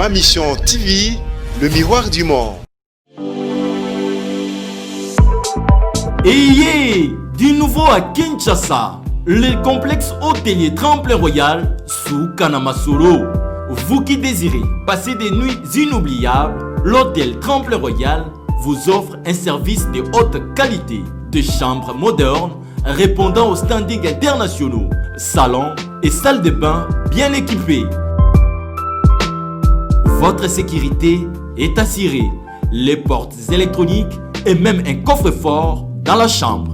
Ma Mission TV, le miroir du monde. Et du nouveau à Kinshasa, le complexe hôtelier Tremplin Royal sous Kanamasolo. Vous qui désirez passer des nuits inoubliables, l'hôtel Tremplin Royal vous offre un service de haute qualité, de chambres modernes répondant aux standards internationaux, salons et salles de bain bien équipés. Votre sécurité est assurée, les portes électroniques et même un coffre-fort dans la chambre.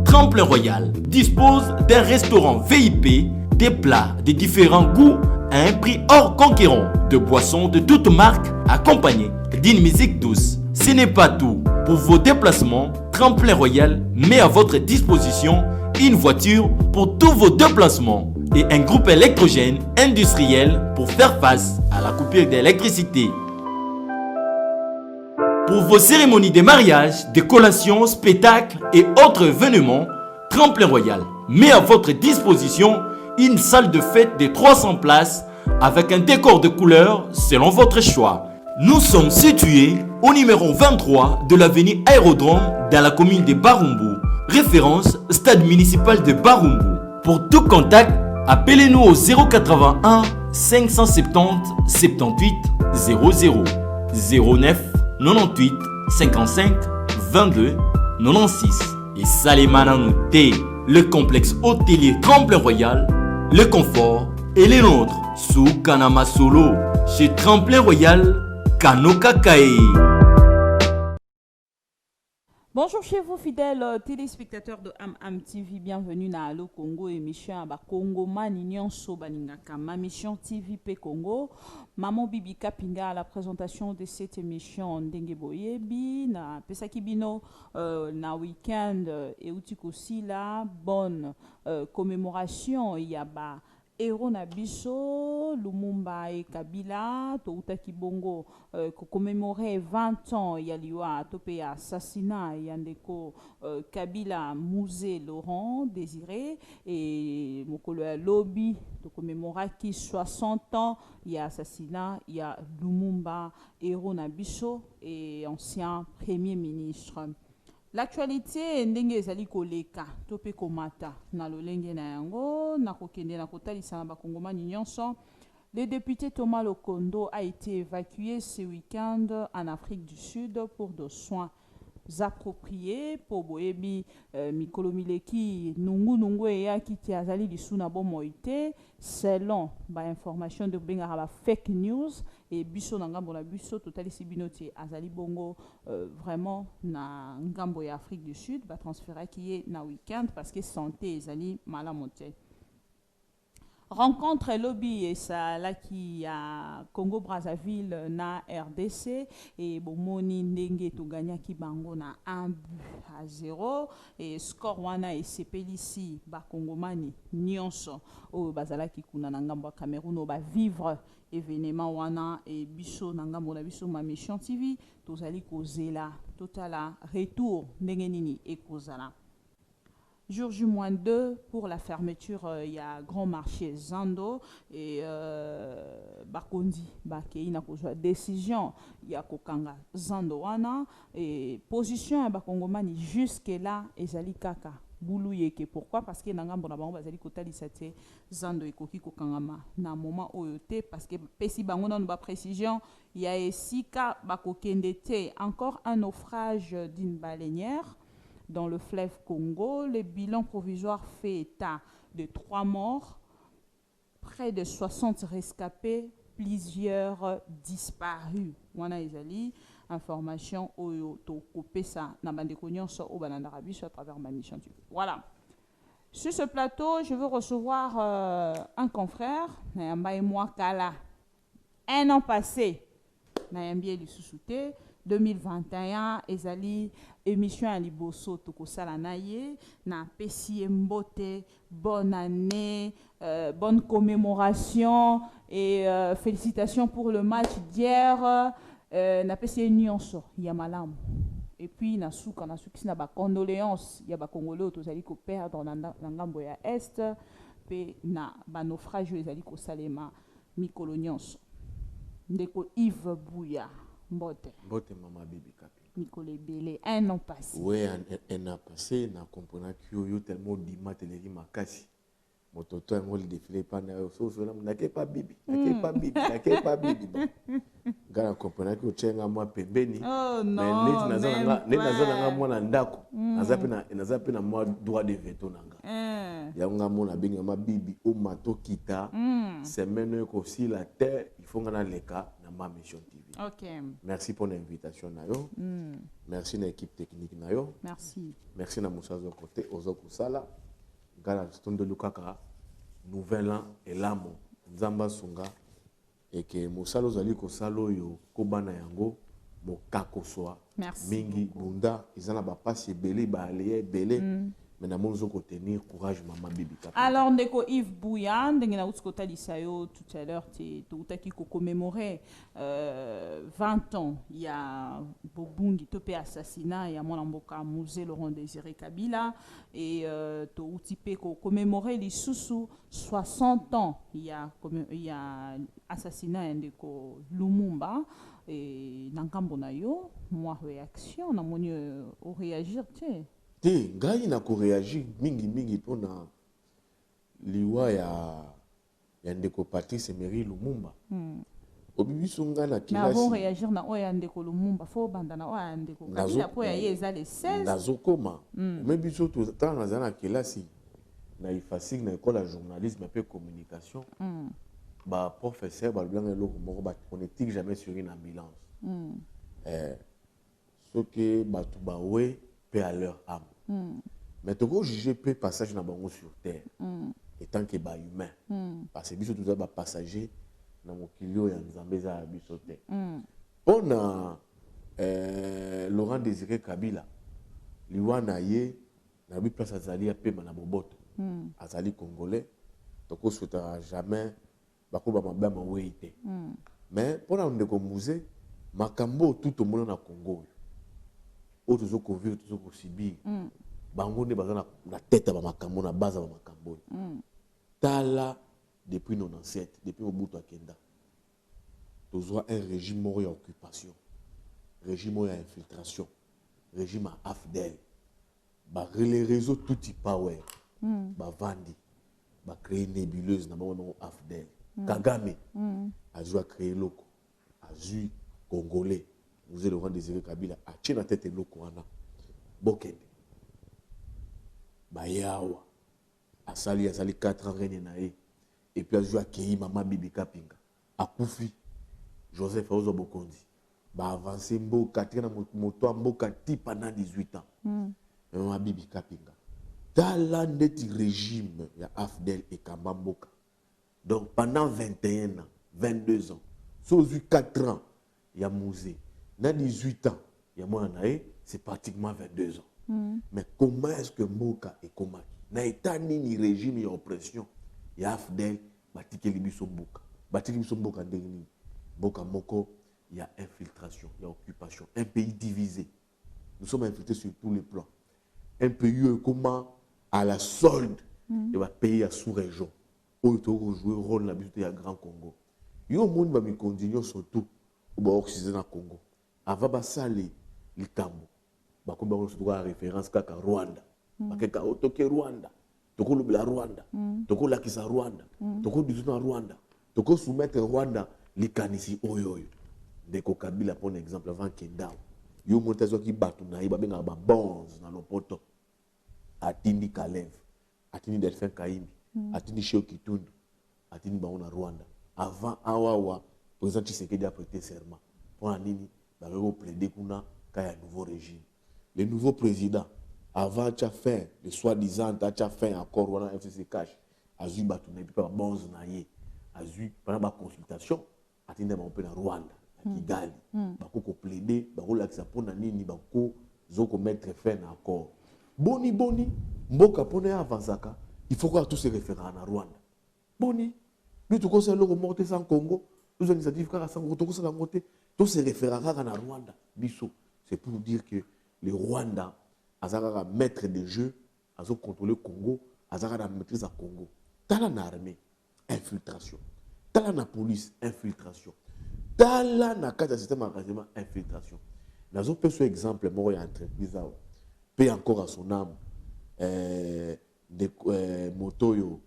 Tremplin Royal dispose d'un restaurant VIP, des plats de différents goûts à un prix hors conquérant, de boissons de toutes marques accompagnées d'une musique douce. Ce n'est pas tout. Pour vos déplacements, Tremplin Royal met à votre disposition une voiture pour tous vos déplacements et un groupe électrogène industriel pour faire face à la coupure d'électricité. Pour vos cérémonies de mariage, de collations, spectacles et autres événements, Tremplin Royal met à votre disposition une salle de fête de 300 places avec un décor de couleurs selon votre choix. Nous sommes situés au numéro 23 de l'avenue Aérodrome dans la commune de Barumbu, référence stade municipal de Barumbu. Pour tout contact, appelez-nous au 081 570 78 00 09 98 55 22 96 et Salimana Nouté, le complexe hôtelier Tremplin Royal, le confort et les nôtres sous Kanamasolo chez Tremplin Royal Kanoka Kae. Bonjour chez vous fidèles téléspectateurs de Am TV, bienvenue dans Allo Congo, émission à Congo Manignon Sobaningaka, ma mission TV P Congo. Maman Bibi Kapinga à la présentation de cette émission Ndenge Boyebi, na Pesaki Bino, na week-end et aussi la bonne commémoration, il y a Héros na biso, Lumumba et Kabila, Touta Kibongo, commémorer 20 ans, il y a liwa topé assassinat, il y a ndeko Kabila, Mouzé, Laurent, Désiré, et Mokolo Lobby, de commémorer qui 60 ans, il y a assassinat, il y a Lumumba, Héros na biso et ancien premier ministre. L'actualité ndenge ezali koleka tope komata na lolenge na yango na kokende na kotalisa na bakongomani nyonso. Le député Thomas Lokondo a été évacué ce week-end en Afrique du Sud pour des soins appropriés pour boyebi mikolo mileki nungu eya kiti azali lisuna bomoite selon ba information de bengara ba fake news et biso na ngambo na biso totali sibinoti azali bongo vraiment na ngambo ya Afrique du Sud ba transférer qui est na week-end parce que santé ezali malamonte. Rencontre lobby et ça là qui a Congo Brazzaville na RDC et bomoni ndenge to gagna ki bango na 1-0 et score wana et sepelisi ba Congomani nyonso o bazala ki kuna na ngambo Cameroun o ba vivre événement wana et biso na ngambo na biso ma mission TV tozali kozela totala retour ndenge nini e kozala. Jour J-2 pour la fermeture, il y a grand marché Zando et Bakondi, Bakei na kozwa décision, il y a Kokanga Zando wana et position à Bakongomani jusque là ezali kaka bouluyeke. Pourquoi? Parce que nangambo na bango bazali kotali sate Zando ekoki kokangama na moment oyote parce que pesi bango na ba précision, il y a esika bakokende te. Encore un naufrage d'une baleinière dans le fleuve Congo. Le bilan provisoire fait état de 3 morts, près de 60 rescapés, plusieurs disparus. Wana ezali information oyo to kopé ça na bandeko nyonso o banandara biso à travers ma mission. Voilà. Sur ce plateau, je veux recevoir un confrère, Nayamba et moi Kala. Un an passé, Nayambie Lussusute, 2021, ezali émission à Liboso Tokosala Naye, na Pessi Mbote, bonne année, bonne commémoration et félicitations pour le match d'hier. Na Pessi Nyonso, Yamalam. Et puis, na souka na ba condoléances, il y a ba Congolais tozali ko perdre na ngambo ya Est, pe na ba naufrage ezali ko salema mikolo nyonso. Ndeko Yves Bouya, mbote. Mbote Mama Bibi Kapi. Mikolo ebele, un an passé. Oui, un an passé, na comprenant que yo tellement dima teleri makasi. Mototo a ngoli défilé pas na so so na ke pas bibi, na ke pas bibi. Ngana comprenant que tchenga moi pembeni. Oh mais non, net na moi na ndako. Nazape na moi droit de veto nanga. Ya nga mona benga ma bibi o mato kita. Semaine ko si la terre, il faut ngana leka na ma mission TV. OK. Merci pour l'invitation na yo. Merci na équipe technique na yo. Merci. Merci na Moussa Zokote Ozoko Sala. Gala Stondo Lukaka Nouvel An et Lamo Nzamba Sunga et que Moussa Lozali ko salo yo kobana yango mokako soa mingi bunda izana ba passe belé ba alé belé mais na monzo ko tenir courage Mama Bibi Kapi. Alors ndeko Yves Bouya ndenge na uskota lisayo tout à l'heure tu ko commémorer 20 ans il y a Bobungi topé assassinat il y a mon mboka Musée Laurent Désiré Kabila et to utipé ko commémorer les sous 60 ans il y a assassinat ndeko Lumumba et nangambo na yo moi réaction na moni au réagir tu te ngai na ko réagir mingi pona liwa ya ndeko Patrice Emery Lumumba. Obibiso nga na kilasi. Na vont réagir na oya ndeko Lumumba fo banda na oya ndeko Kabila po ya yeza les 16. Nazokoma. Obibiso to tanga na kilasi na ifasik na école de journalisme et communication. Ba professeur ba bien le moko ba on éthique jamais sur une ambulance. Ce que ba tout ba ouais paix à leur âme. Mais tu peux juger peu passage na bango sur terre. Et tant que ba humain. Parce que biso tout ça ba passager na mokilio ya nzambe za biso te. Pona Laurent Désiré Kabila liwana ye na bi place azali apema na boboto. Azali congolais. Toko souhaitera jamais bakoba mabama weite. Mais pona ndeko musée makambo tout au monde na Congo. Autres zo ko vivre tout ko subir. Bango ne bazana na tête ba makambo na base ba makambo. Tala depuis 97 depuis Mobutu Akenda. Toujours un régime mort à occupation. Régime à infiltration. Régime à AFDEL. Ba les réseaux tout y power. Ba vandi. Ba créer nébuleuse na bango AFDEL. Kagame a joué à créer loko. A joué congolais. Vous êtes Laurent Désiré Kabila a tient la tête loko ana. Bokende. Bayawa. A sali 4 ans rené nae. Et puis a joué à Kei Mama Bibi Kapinga. A Koufi. Joseph Ozo Bokondi. Ba avancé mboka tina moto mboka ti pendant 18 ans. Mama Bibi Kapinga. Dans l'endeti régime ya AFDEL et Kamba Mboka. Donc pendant 21 ans, 22 ans, sous 4 ans, il y a musée. Dans 18 ans, il y a moi c'est pratiquement 22 ans. Mais comment est-ce que Mboka et Komaki na état ni régime et oppression, il y a AFDEL, Batike Libiso Mboka. Batike Libiso Mboka ndengni. Mboka Moko, il y a infiltration, il y a occupation. Un pays divisé. Nous sommes infiltrés sur tous les plans. Un pays comment à la solde, il va payer à sous-région. Où il faut jouer rôle dans le Grand Congo. Il y a un monde qui va continuer surtout au Occident dans le Congo. Avant de saler les Tambo, il y a référence à Rwanda. Il y a Rwanda. Il y a Rwanda. Il y a Rwanda. Il y a Rwanda. Il y a soumettre Rwanda les canisi oyo. Ndeko Kabila pour exemple avant Kendao. Il y a un monde qui bat na iba benga ba bonze na lopoto. Atindi Kalev, Atindi Delphin Kaimbi, Atindi Sheo Kitundu, Atindi Baona Rwanda. Avant Awawa, président Tshisekedi a prêté serment. Pour un nini, il va plaider qu'il y a un nouveau régime. Le nouveau président, avant de faire, le soi-disant, de faire encore Rwanda FCC Cash, a eu Batuna, et puis pas bon Zanaye, a eu pendant la consultation, Atindi Baona Rwanda, à Kigali, Bako plaider, Bako l'accès pour Nini, Bako Zoko mettre fin accord. Boni, Mboka pone avanzaka, il faut que tous se référent à Rwanda. Boni, nous tout conseil le remonter sans Congo, nous initiatives car sans Congo, tous se référent à Rwanda. Bisso, c'est pour dire que le Rwanda a maître des jeux, a contrôlé le Congo, a maîtrise à Congo. Dans l'armée, infiltration. tala na police infiltration tala na kati ya système d'engagement infiltration nazo peso exemple moko ya entreprise awa pe encore à son âme de moto yo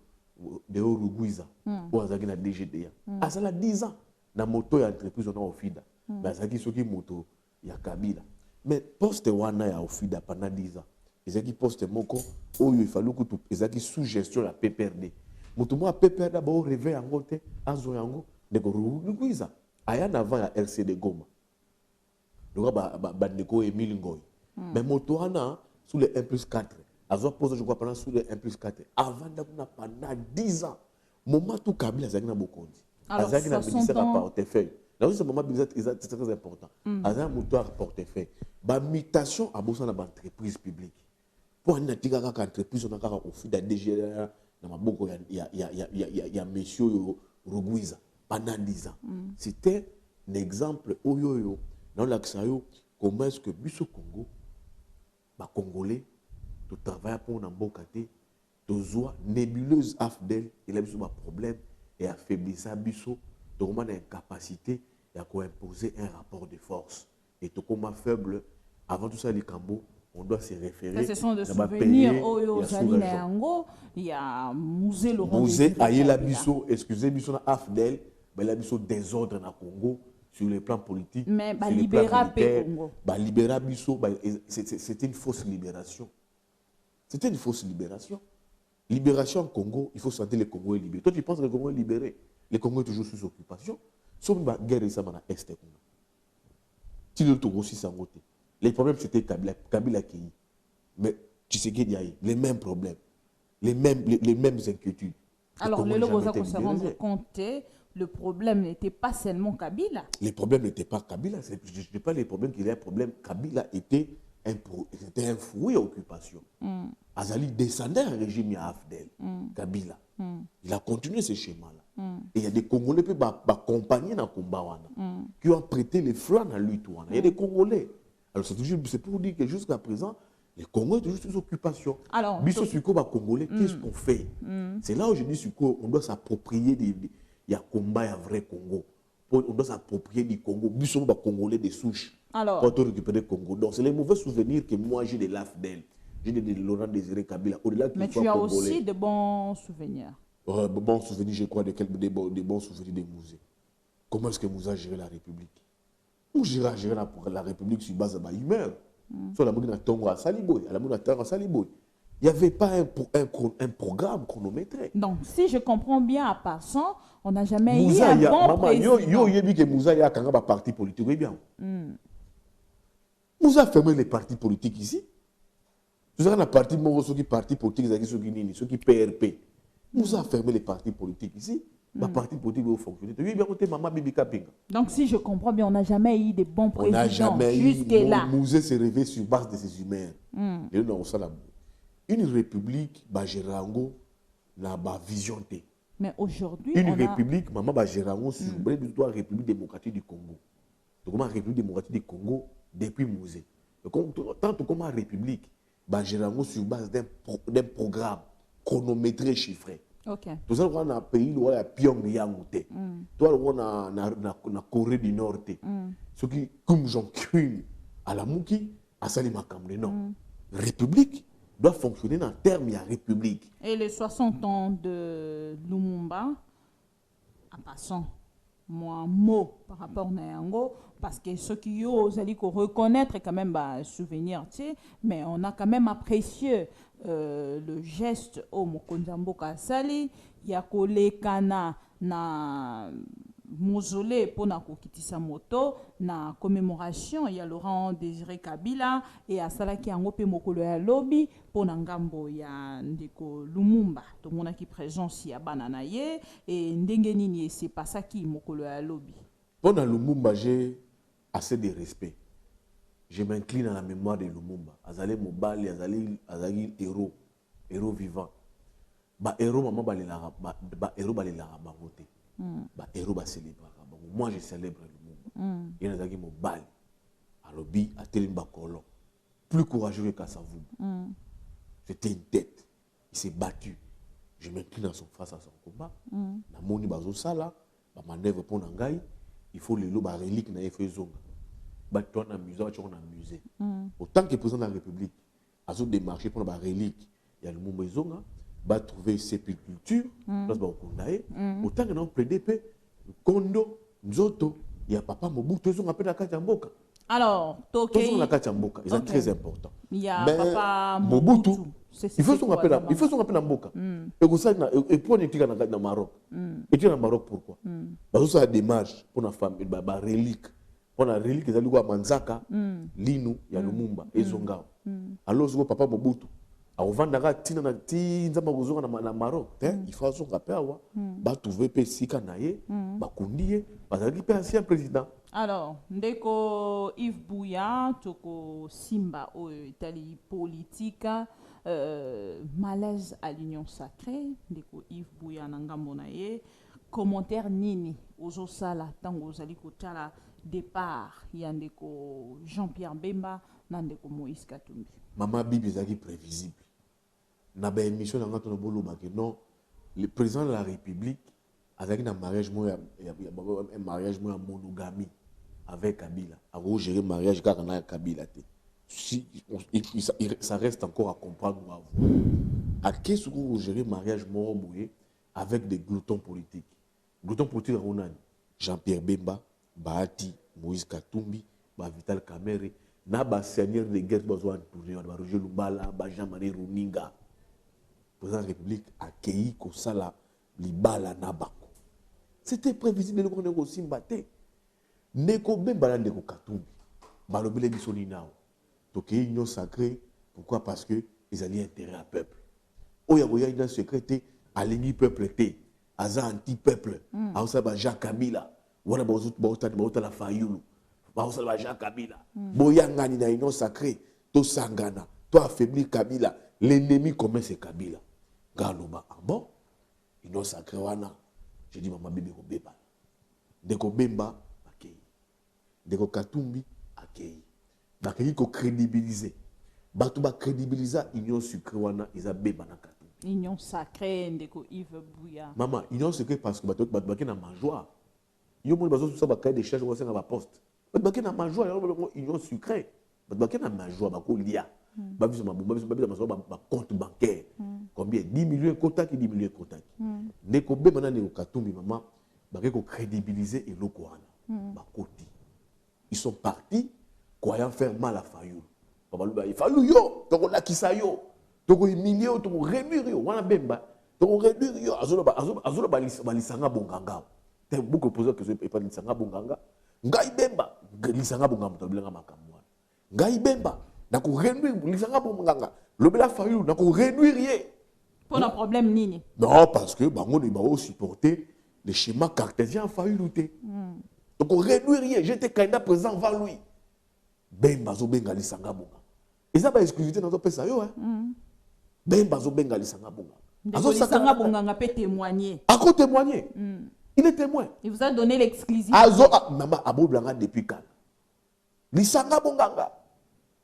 de Uruguiza pour azaki na DGDA asala 10 ans na moto ya entreprise on a Ofida mais azaki soki moto ya Kabila mais poste wana ya Ofida pendant 10 ans ezaki poste moko oyo il fallait que ezaki sous gestion la PPRD moto mo PPRD ba o rêver yango te azo yango de Uruguiza aya na avant ya RCD Goma donc ba ndeko Emile Ngoy mais moto wana sous les 1+4 azo pose je crois pendant sous les 1+4 avant d'abord pendant 10 ans moment tout Kabila azaki na bokondi azaki na ministère à portefeuille dans ce moment c'est très important azaki moto à portefeuille ba mutation à bossa na entreprise publique pour une entreprise on a au fil de DGA na maboko ya monsieur Ruguiza pendant 10 ans c'était un exemple oyoyo dans l'axayo comment est-ce que biso Congo ba congolais tout travail pour na mboka te tozwa nébuleuse AFDEL il a biso ba problème et affaiblissa biso to comment incapacité ya ko imposer un rapport de force et to comment faible avant tout ça les cambo on doit se référer. Ce sont des souvenirs au Zalina Yango, il y a Musée Laurent. Musée Ayela Bisso, excusez Bisso na AFDEL, mais la Bisso désordre na Congo sur le plan politique. Mais ba libéra Congo. Ba libéra Bisso, c'était une fausse libération. C'était une fausse libération. Libération en Congo, il faut sentir le Congo est libéré. Toi tu penses que le Congo est libéré? Le Congo est toujours sous occupation. Sauf que guerre ça na est Congo. Si le Togo aussi s'en voté. Les problèmes, c'était Kabila qui. Mais tu sais qu'il y a les mêmes problèmes, les mêmes inquiétudes. Alors, le logo, ça se rendre compte, le problème n'était pas seulement Kabila. Les problèmes n'étaient pas Kabila. Je ne dis pas les problèmes qu'il y a un problème. Kabila était un fouet à occupation. Azali descendait un régime à Afdel, Kabila. Il a continué ce schéma-là. Et il y a des Congolais qui ont accompagné dans le combat, qui ont prêté les flancs à lui. Il y a des Congolais. Alors c'est pour dire que jusqu'à présent, le Congo est toujours sous occupation. Alors, Bisso Suko Congolais, qu'est-ce qu'on fait? C'est là où je dis Suko, on doit s'approprier il y a combat, il y a vrai Congo. On doit s'approprier du Congo. Bisso Congolais des souches. Alors, pour récupérer le Congo. Donc c'est les mauvais souvenirs que moi j'ai de l'AFDEL. J'ai de Laurent Désiré Kabila. Mais tu as aussi de bons souvenirs. Bons souvenirs, je crois, des bons souvenirs des musées. Comment est-ce que Moussa a géré la République? Où gérer la République sur base de l'humeur. Sur la moune Tongo à Saliboy, à la moune à Saliboy. Il n'y avait pas un programme chronométré. Donc, si je comprends bien à passant, on n'a jamais eu un bon président. Yo dit que Moussa y a un parti politique. Oui, bien. Moussa a fermé les partis politiques ici. Vous avez un parti politique, ceux qui PRP. Moussa a fermé les partis politiques ici. Ma parti politique va fonctionner. Donc, si je comprends bien, on n'a jamais eu de bons présidents. On n'a jamais jusque-là. Moussa s'est réveillé sur base de ses humains. Une république, Bajerango, n'a pas vision. Mais aujourd'hui, une république, maman Bajerango, sur la République démocratique du Congo. Donc, la République démocratique du Congo, depuis Moussa. Tant que la République, Bajerango, sur base d'un programme chronométré, chiffré. Okay. Tout ça, on a un pays où il y a Pyongyang. Toi, on a la Corée du Nord. Ce qui, comme Jean-Claude à la Mouki, à Salima Kamre, non. République doit fonctionner en termes de république. Et les 60 ans de Lumumba, en passant, moi, un mot par rapport à Nayango, parce que ceux qui osent reconnaître quand même un souvenir, mais on a quand même apprécié le geste au Mokonzambo Kasali, Yakolekana na mausolée pour na kokitisa moto na commémoration ya Laurent Désiré Kabila et à Salaki Angope Mokolo ya lobby pour na ngambo ya ndeko Lumumba to mona ki présence ya banana ye et ndenge nini c'est pas ça qui Mokolo ya lobby. Pour na Lumumba j'ai assez de respect. Je m'incline à la mémoire de Lumumba. Azali Mobali, Azali héros vivant. Ba héros maman ba héros balela bangote. Ba héros ba célébrer. Moi je célèbre Lumumba. Il y a Azali Mobali. Alobi a Telimba Kolon. Plus courageux que Kassavou. C'était une tête. Il s'est battu. Je m'incline face à son combat. Na moni bazo sala ba manœuvre pour nangai, il faut les lots ba relique na effet zonga. Ba toi na musée, tu on a musée. Autant que président de la République a zo démarché pour ba relique, il y a le mumba zonga, ba trouver sépulture, dans ba kondae, autant que na PDP, kondo, nzoto, il y a papa Mobutu zonga pe na kati ya mboka. Alors, Toké la kati ya mboka, c'est très important. Il y a mais papa Mobutu, il faut son appel à mboka. Et vous savez, et pour une étude dans Maroc. Et dans Maroc pourquoi? Parce que ça a des démarche pour la famille, bah relique. Pour la relique, ils allaient à Manzaka, Linu, il y a Lumumba, et Zongao. Alors, ce papa Mobutu, à Ovandara, Tina, na Maroc, il faut son rappel, bah trouver Pessika Naye, bah Koundie, bah ça dit ancien président. Alors, ndeko Yves Bouya, toko Simba au Italie politique, malaise à l'union sacrée, ndeko Yves Bouya nangambo na ye, commentaire nini ozo sala tango ozali kotala départ ya ndeko Jean-Pierre Bemba na ndeko Moïse Katumbi. Maman Bibi ezali prévisible. Na ba émission na ngato na boloba que non, le président de la République avec un mariage monogamie avec Kabila, a gérer le mariage avec Kabila. Si, ça reste encore à comprendre. À qu'est-ce que vous gérez le mariage avec des gloutons politiques? Gloutons politiques, on a Jean-Pierre Bemba, Bahati, Moïse Katumbi, Vital Kamerhe, Naba Seigneur de guerre, Roger Lumbala, Jean-Marie Runinga. Le président de la République a accueilli Kosala, Libala, Nabako. C'était prévisible qu'on ait aussi mbatté. Neko Bemba Ndeko Katumbi. Balobele Bisoni Nao. Donc, union sacrée. Pourquoi? Parce que ils allaient intérêt à peuple. Oya une secrétaire, aligné peuple té. Aza anti-peuple. Aoussa Jacques Kabila. Wana Bauta la Fayoulou. Bausa Jacques Kabila. Boyangani na union sacrée. To Sangana. To affaiblir Kabila. L'ennemi commun c'est Kabila. Galoba. Ah bon? Union sacrée wana. Je dis maman bébé ko beba. Ndeko Bemba akei. Ndeko Katumbi akei. Bakei ko crédibiliser. Batu ba crédibiliser union sacrée wana isa beba na Katumbi. Union sacrée ndeko Yves Bouya. Maman, union sacrée parce que batu bakei na majoie. Yo mo bazo ça bakei des charges na ba poste. Batu bakei na majoie, union sacrée. Batu bakei na majoie bako lia. Babiso mabumba biso ba compte bancaire. Combien 10 millions kotaki 10 millions kotaki. Ndeko Bemba na ndeko Katumbi maman bakei ko crédibiliser et loko wana. Bakoti. Ils sont partis croyant faire mal à Fayoulou. Il fallait yo, toko lakisa yo, toko humilier yo, toko réduire yo, wana Bemba, toko réduire yo, azolo balisanga bonganga. T'es beaucoup posé que je pas lisanga bonganga. Ngai Bemba, lisanga bonganga tobilanga makamwa. Ngai Bemba, nako réduire lisanga bonganga. Lobela Fayoulou nako réduire ye. Pour un problème nini? Non, parce que bango ne va supporter les schémas cartésiens Fayoulou té. Donc réduire ye, j'étais candidat président vers lui. Bemba zo benga lisanga bonga. Et ça ba exclusivité dans ton pesa yo hein. Bemba zo benga lisanga bonga. Azo lisanga bonga nga peut témoigner. À quoi témoigner? Il est témoin. Il vous a donné l'exclusivité. Azo maman abo blanga depuis quand? Lisanga bonga nga.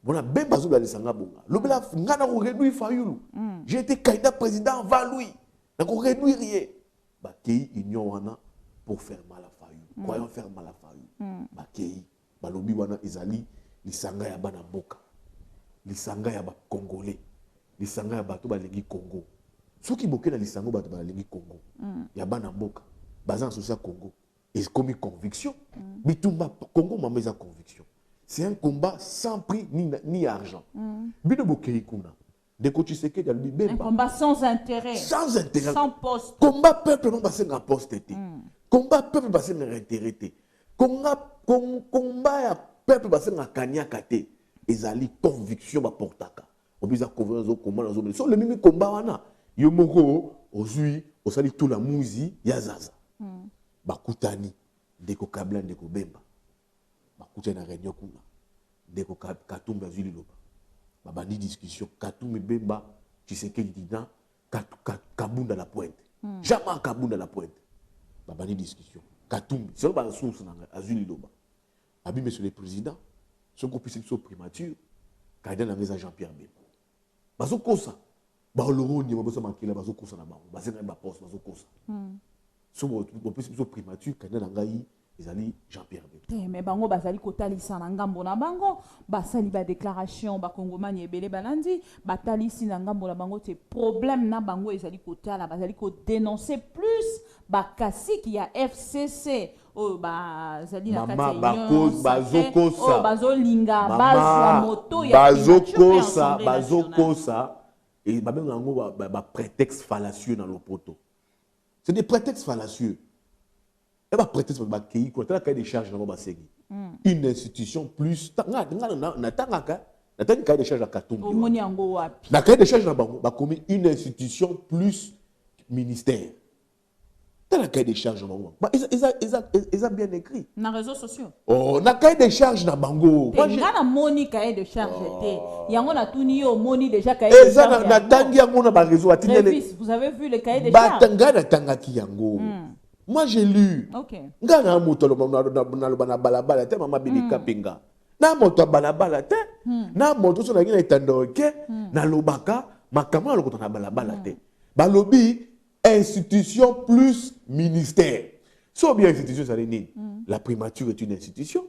Bona Bemba zo lisanga bonga. Lobela ngana ko réduire Fayoulou. J'ai été candidat président vers lui. Na ko réduire ye. Ba kei union wana pour faire mal à Fayoulou. Croyant faire mal à Fayoulou. Ba kei ba lobi wana ezali lisanga ya bana mboka, lisanga ya ba congolais, lisanga ya bato balengi Congo. Soki boke na lisango bato balengi Congo, ya bana mboka, bazan social Congo, et comme conviction, bitumba Congo mameza conviction. C'est un combat sans prix ni argent. Bino bokei kuna. De ko Tshisekedi ya lubi Bemba. Un combat sans intérêt. Sans intérêt. Sans poste. Combat peuple non passé na poste té. Combat peuple passé na intérêt té. Combat ya peuple basé na kanyaka te ezali conviction ba portaka obiza conviction combat na zo so le mimi combat wana yo moko ozui osali tout la muzi ya zaza bakutani ndeko Kabila ndeko Bemba bakutani na réunion kuna ndeko Katumbi azui liloba babandi discussion Katumbi Bemba Tshisekedi dina Kabunda la pointe jamais Kabunda la pointe babandi discussion Katumbi c'est ba source na azui liloba. Abi, monsieur le président, ce qu'on puisse être primature, candidat dans les Jean-Pierre Bemba. Bazo kosa, ba loroni, ba bosa makila, bazo kosa na ba, bazo na ba poste, bazo kosa. on peut se primature candidat nangai ezali Jean-Pierre Bemba. Mais bango bazali kotalisa na ngambo na bango basali ba déclaration ba kongomani ebele balandi batalisi na ngambo na bango te problème na bango ezali kotala bazali ko dénoncer plus bakasi qui a FCC bazali na kati bazokosa bazolinga bazwa moto ya bazokosa et babenga ngo ba prétexte fallacieux dans le poto. C'est des prétextes fallacieux. Et bah prétexte ba kei ko tala cahier de charge na ba segi. Une institution plus na cahier de charge à Katumbi. Omoni yango wapi? Na cahier de charge na bango ba commis une institution plus ministère. Dans la cahier de charge na bango. Ils ont bien écrit. Na réseaux sociaux. Oh, na cahier de charge na bango. Moi j'ai na moni cahier de charge té. Yango na tuni yo moni déjà cahier de charge. Na tangi yango na ba réseau atinele. Vous avez vu le cahier de charge? Batanga na tangaki yango. Moi, j'ai lu. Ok. Ngana moto na balabala te mama bilika pinga. Na moto balabala te. Na moto so na ngina itandoke na lobaka makama lokota na balabala te. Balobi institution plus ministère. So bien institution ça nini? La primature est une institution.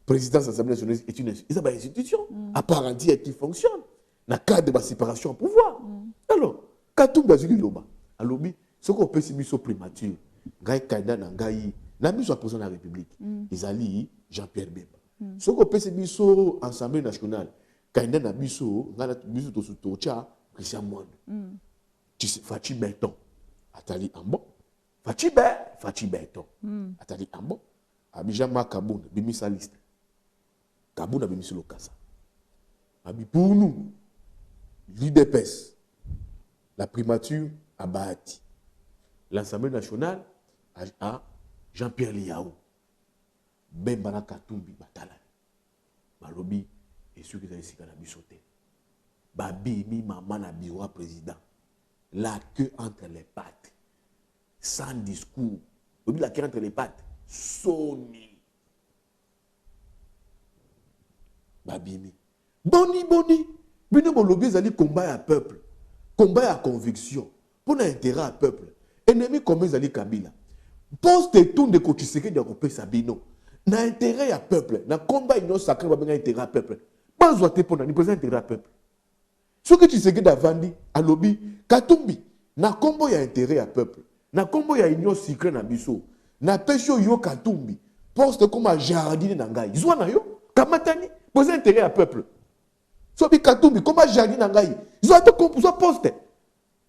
Présidence de l'Assemblée nationale est une institution à part entière qui fonctionne. Na cadre de la séparation au pouvoir. Alors, Katumbi azuli loba. Alobi ce qu'on peut sibiso primature. Ngai candidat na ngai na biso président de la République ezali Jean-Pierre Bemba soko pese biso Assemblée nationale candidat na biso ngana biso to sotocha Christian Moine Fachi Berton atali ambo Fachi Berton atali ambo Abijama Kabunda bimisa liste Kabunda bimisa lokasa abi pour nous l'UDPS la primature à Bahati l'Assemblée nationale à Jean-Pierre Liao. Bemba na Katumbi batala. Balobi et ceux qui ont ici na bisoté. Babi mi maman na bureau président. La queue entre les pattes. Sans discours. Babi la queue entre les pattes. Soni. Babi mi. Boni. Bino bolobi zali combat à peuple. Combat à conviction. Pour l'intérêt à peuple. Ennemi comme zali Kabila. Poste tout de Kotiseke de Kopé Sabino. Na intérêt à peuple. Na combat union sacré va bien intérêt à peuple. Pas zoité pour ni présent intérêt à peuple. Ce que tu sais que d'avandi à lobby Katumbi. Na combo ya intérêt à peuple. Na combo ya union sacré na biso. Na pesho yo Katumbi. Poste comme un jardin na ngai. Zwa na yo. Kamatani. Présent intérêt à peuple. Sobi Katumbi comme un jardin na ngai. Zwa to compo poste.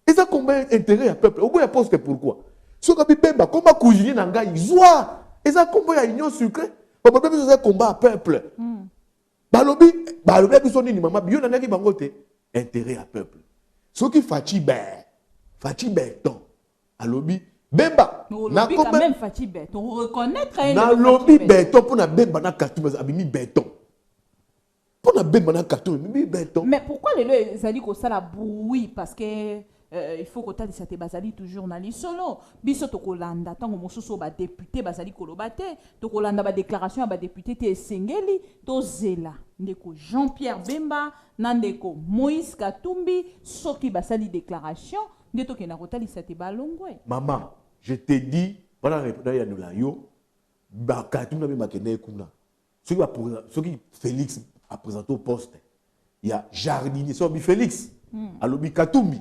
Et ça combien intérêt à peuple. Au bout ya poste pourquoi? Ce que Bemba, comment cuisiner nanga izoa, et ça combat à union sucrée, papa bébé ça combat à peuple. Balobi biso ni maman bio nanga ki bangote intérêt à peuple. Ce qui Fachi Berton, alobi Bemba, na quand même Fachi Berton, on reconnaître na lobi Berton pour na Bemba na Katumbi abimi Berton. Pour na Bemba na Katumbi abimi Berton. Mais pourquoi les ali ko sala bruit parce que il faut que tu aies des bazali toujours dans les solo. Biso to kolanda tango mosusu ba député bazali kolobate to kolanda ba déclaration ba député te sengeli to zela ndeko Jean-Pierre Bemba nandeko Moïse Katumbi soki basali déclaration ndeto ke na kotali sa te balongwe. Maman, je te dis pendant répondre ya nula yo ba Katumbi na makene kuna. Ce qui Félix a présenté au poste. Il y a jardinier so bi Félix. Alobi Katumbi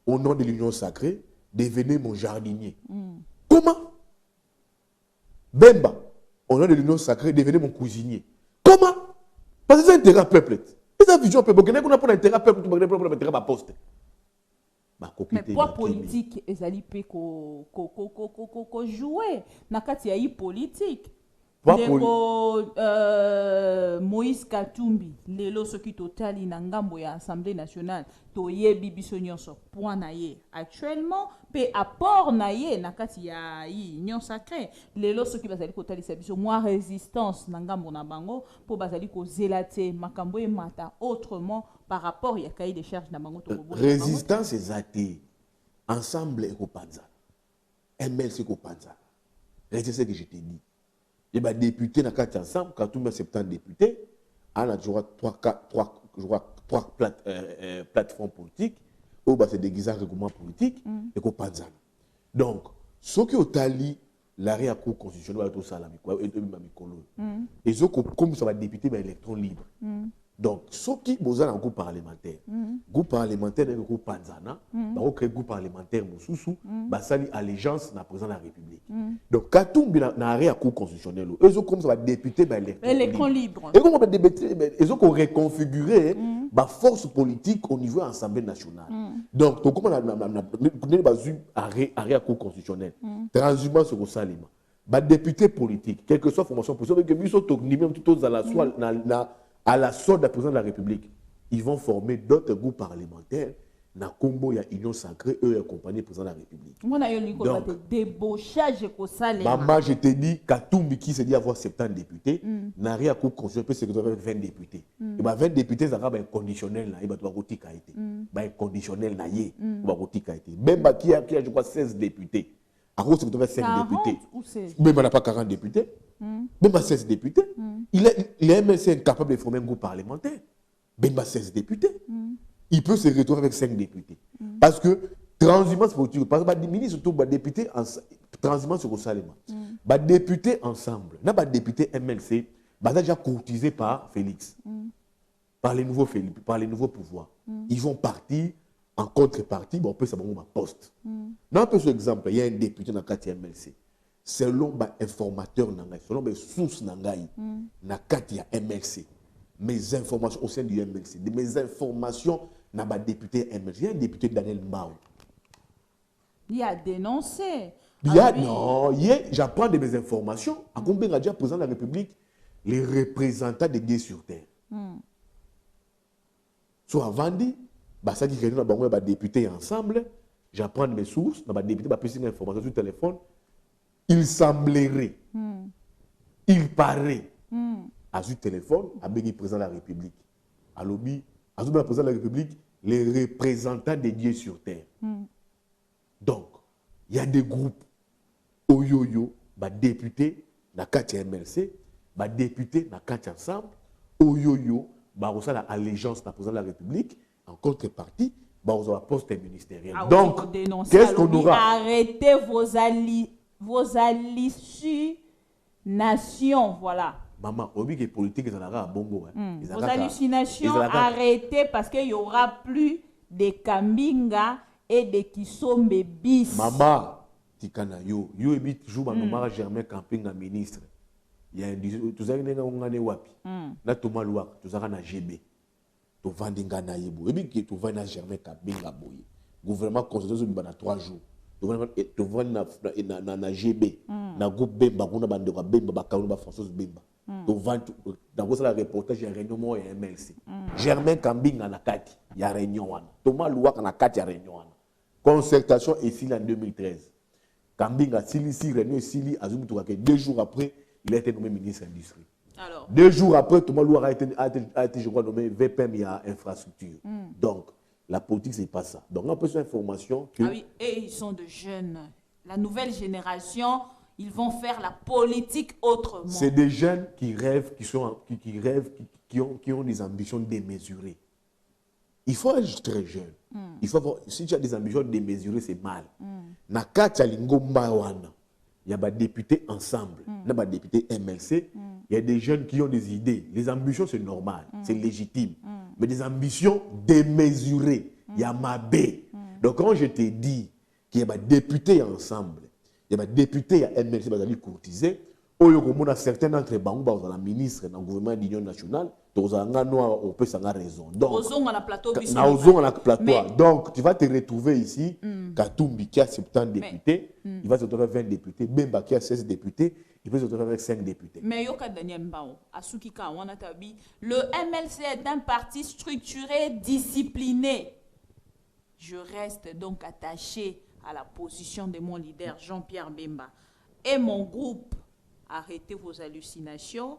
au nom de l'union sacrée, devenez mon jardinier. Comment? Bemba, au nom de l'union sacrée, devenez mon cuisinier. Comment? Parce que c'est intérêt à peuple. Et ça vision peuple. Qu'on a pour l'intérêt à peuple, pour l'intérêt à poste. Mais poids politique, ils allaient jouer. Nakati ya politique. Moïse Katumbi, lelo soki totali na ngambo ya Assemblée nationale, toyebi biso nyonso point na ye. Actuellement, pe apport na ye nakati ya union sacrée, lelo soki bazali kotali sa biso moi résistance na ngambo na bango po bazali ko zelate makambo e mata autrement par rapport ya cahier de charge na bango to résistance ezate ensemble et kopanza. MLC kopanza. C'est ce que je t'ai dit. Et bien, député, dans quatre ensemble, quand tout le monde 70 députés, on a trois plateformes politiques, où c'est déguisé en règlement politique, et qu'on pense. Donc, Ce qui est tali, l'arrêt à cour constitutionnel va tout ça, et ce comme ça va député, mais électron libre. Donc, ce qui est un groupe parlementaire, groupe parlementaire, un groupe panzana, un groupe parlementaire, basali allégeance na président de la République. Donc, quand on a l'arrêt à cour constitutionnel, et ce comme ça va député, mais électron libre. Et comme on va débuter, et ce qu'on réconfigurer la force politique au niveau de l'Assemblée nationale. Donc, comme on a arrêt à cour constitutionnel, transhumance sur le salima. Les députés politiques, quelle que soit la formation politique, que nous sommes à la sorte de la présidence de la République, ils vont former d'autres groupes parlementaires. Na Combo, il y a Union Sacrée, eux accompagnés président de la République. Donc, débauchage au salima. Maman, je te dis, Katumbi qui se dit avoir 70 députés, n'a rien à coup constitutionnel, peut se avec 20 députés. Et 20 députés, ça va être conditionnel, il va être qualité. Il conditionnel, il va être qualité. Même qui a, je crois, 16 députés. À cause de 5 députés. Même on n'a pas 40 députés. Même à 16 députés. Il est MLC incapable de former un groupe parlementaire. Même à 16 députés. Il peut se retrouver avec 5 députés. Parce que transhumance politique, parce que les ministres, surtout les députés, transhumance sur le salaire. Les députés ensemble, les députés MLC, ils sont déjà courtisés par Félix, par les nouveaux pouvoirs. Ils vont partir en contrepartie, on peut savoir un poste. Dans un exemple, il y a un député dans le MLC. Selon les informateurs, selon les sources dans le MLC, mes informations au sein du MLC, mes informations dans le député MLC. Il y a un député Daniel Mbao. Il a dénoncé. Non, j'apprends de mes informations. À combien de président de la République, les représentants des gays sur terre. Soit avant dit, ça qui réunit les députés ensemble, j'apprends de mes sources, les députés ont une information sur le téléphone. Il semblerait, il paraît, à ce téléphone, à le président de la République. À l'objet, à le président de la République, les représentants des dieux sur terre. Donc, il y a des groupes, Oyoyo, députés, dans le MLC, députés, dans le ensemble, Oyoyo, l'allégeance du président de la République, en contrepartie, on a un poste ministériel. Donc, qu'est-ce qu'on aura? Arrêtez vos hallucinations, voilà. Maman, on dit que les politiques sont à Bongo. Vos hallucinations, arrêtez parce qu'il n'y aura plus de Kambinga et de Kisombe bis. Maman, Tikana, yo habite toujours à Germain Camping, un ministre. Il y a un tu sais que on a wapi. Na Thomas Louak, tu sais na GB. Tu vends ngana yebo. Et bien que tu vends na Germain Camping à boye. Gouvernement constitution sur 3 jours. Tu vends na GB. Na groupe Bemba, on a bande Bemba, Bakaouba François Bemba. Tu vends dans la reportage il y a réunion et MLC. Germain Camping na kati, il y a réunion wana. Thomas Louak na kati ya réunion wana. Concertation ici en 2013. Camping a Sili réunion Sili Azumi Tourake 2 jours après il a été nommé ministre de l'Industrie. Alors, 2 jours après, Thomas Louara a été, je crois, nommé VPM, il y a infrastructure. Donc, la politique, ce n'est pas ça. Donc, on a besoin d'informations. Ah oui, et ils sont de jeunes. La nouvelle génération, ils vont faire la politique autrement. C'est des jeunes qui rêvent, qui ont des ambitions démesurées. Il faut être très jeune. Il faut avoir, si tu as des ambitions démesurées, c'est mal. Nakata Lingo Mbawana. Il y a des députés ensemble, il y a des députés MLC, il y a des jeunes qui ont des idées. Les ambitions, c'est normal, c'est légitime. Mais des ambitions démesurées, il y a ma baie. Donc quand je te dis qu'il y a des députés ensemble, il y a des députés à MLC qui sont courtisés, il y a certains d'entre eux, dans la ministre, dans le gouvernement de l'Union nationale, on peut s'en avoir raison. Donc, donc, tu vas te retrouver ici, Katumbi qui a 70 députés, il va se retrouver avec 20 députés, Bemba qui a 16 députés, il peut se retrouver avec 5 députés. Mais Daniel Mbao, le MLC est un parti structuré, discipliné. Je reste donc attaché à la position de mon leader Jean-Pierre Bemba. Et mon groupe, arrêtez vos hallucinations.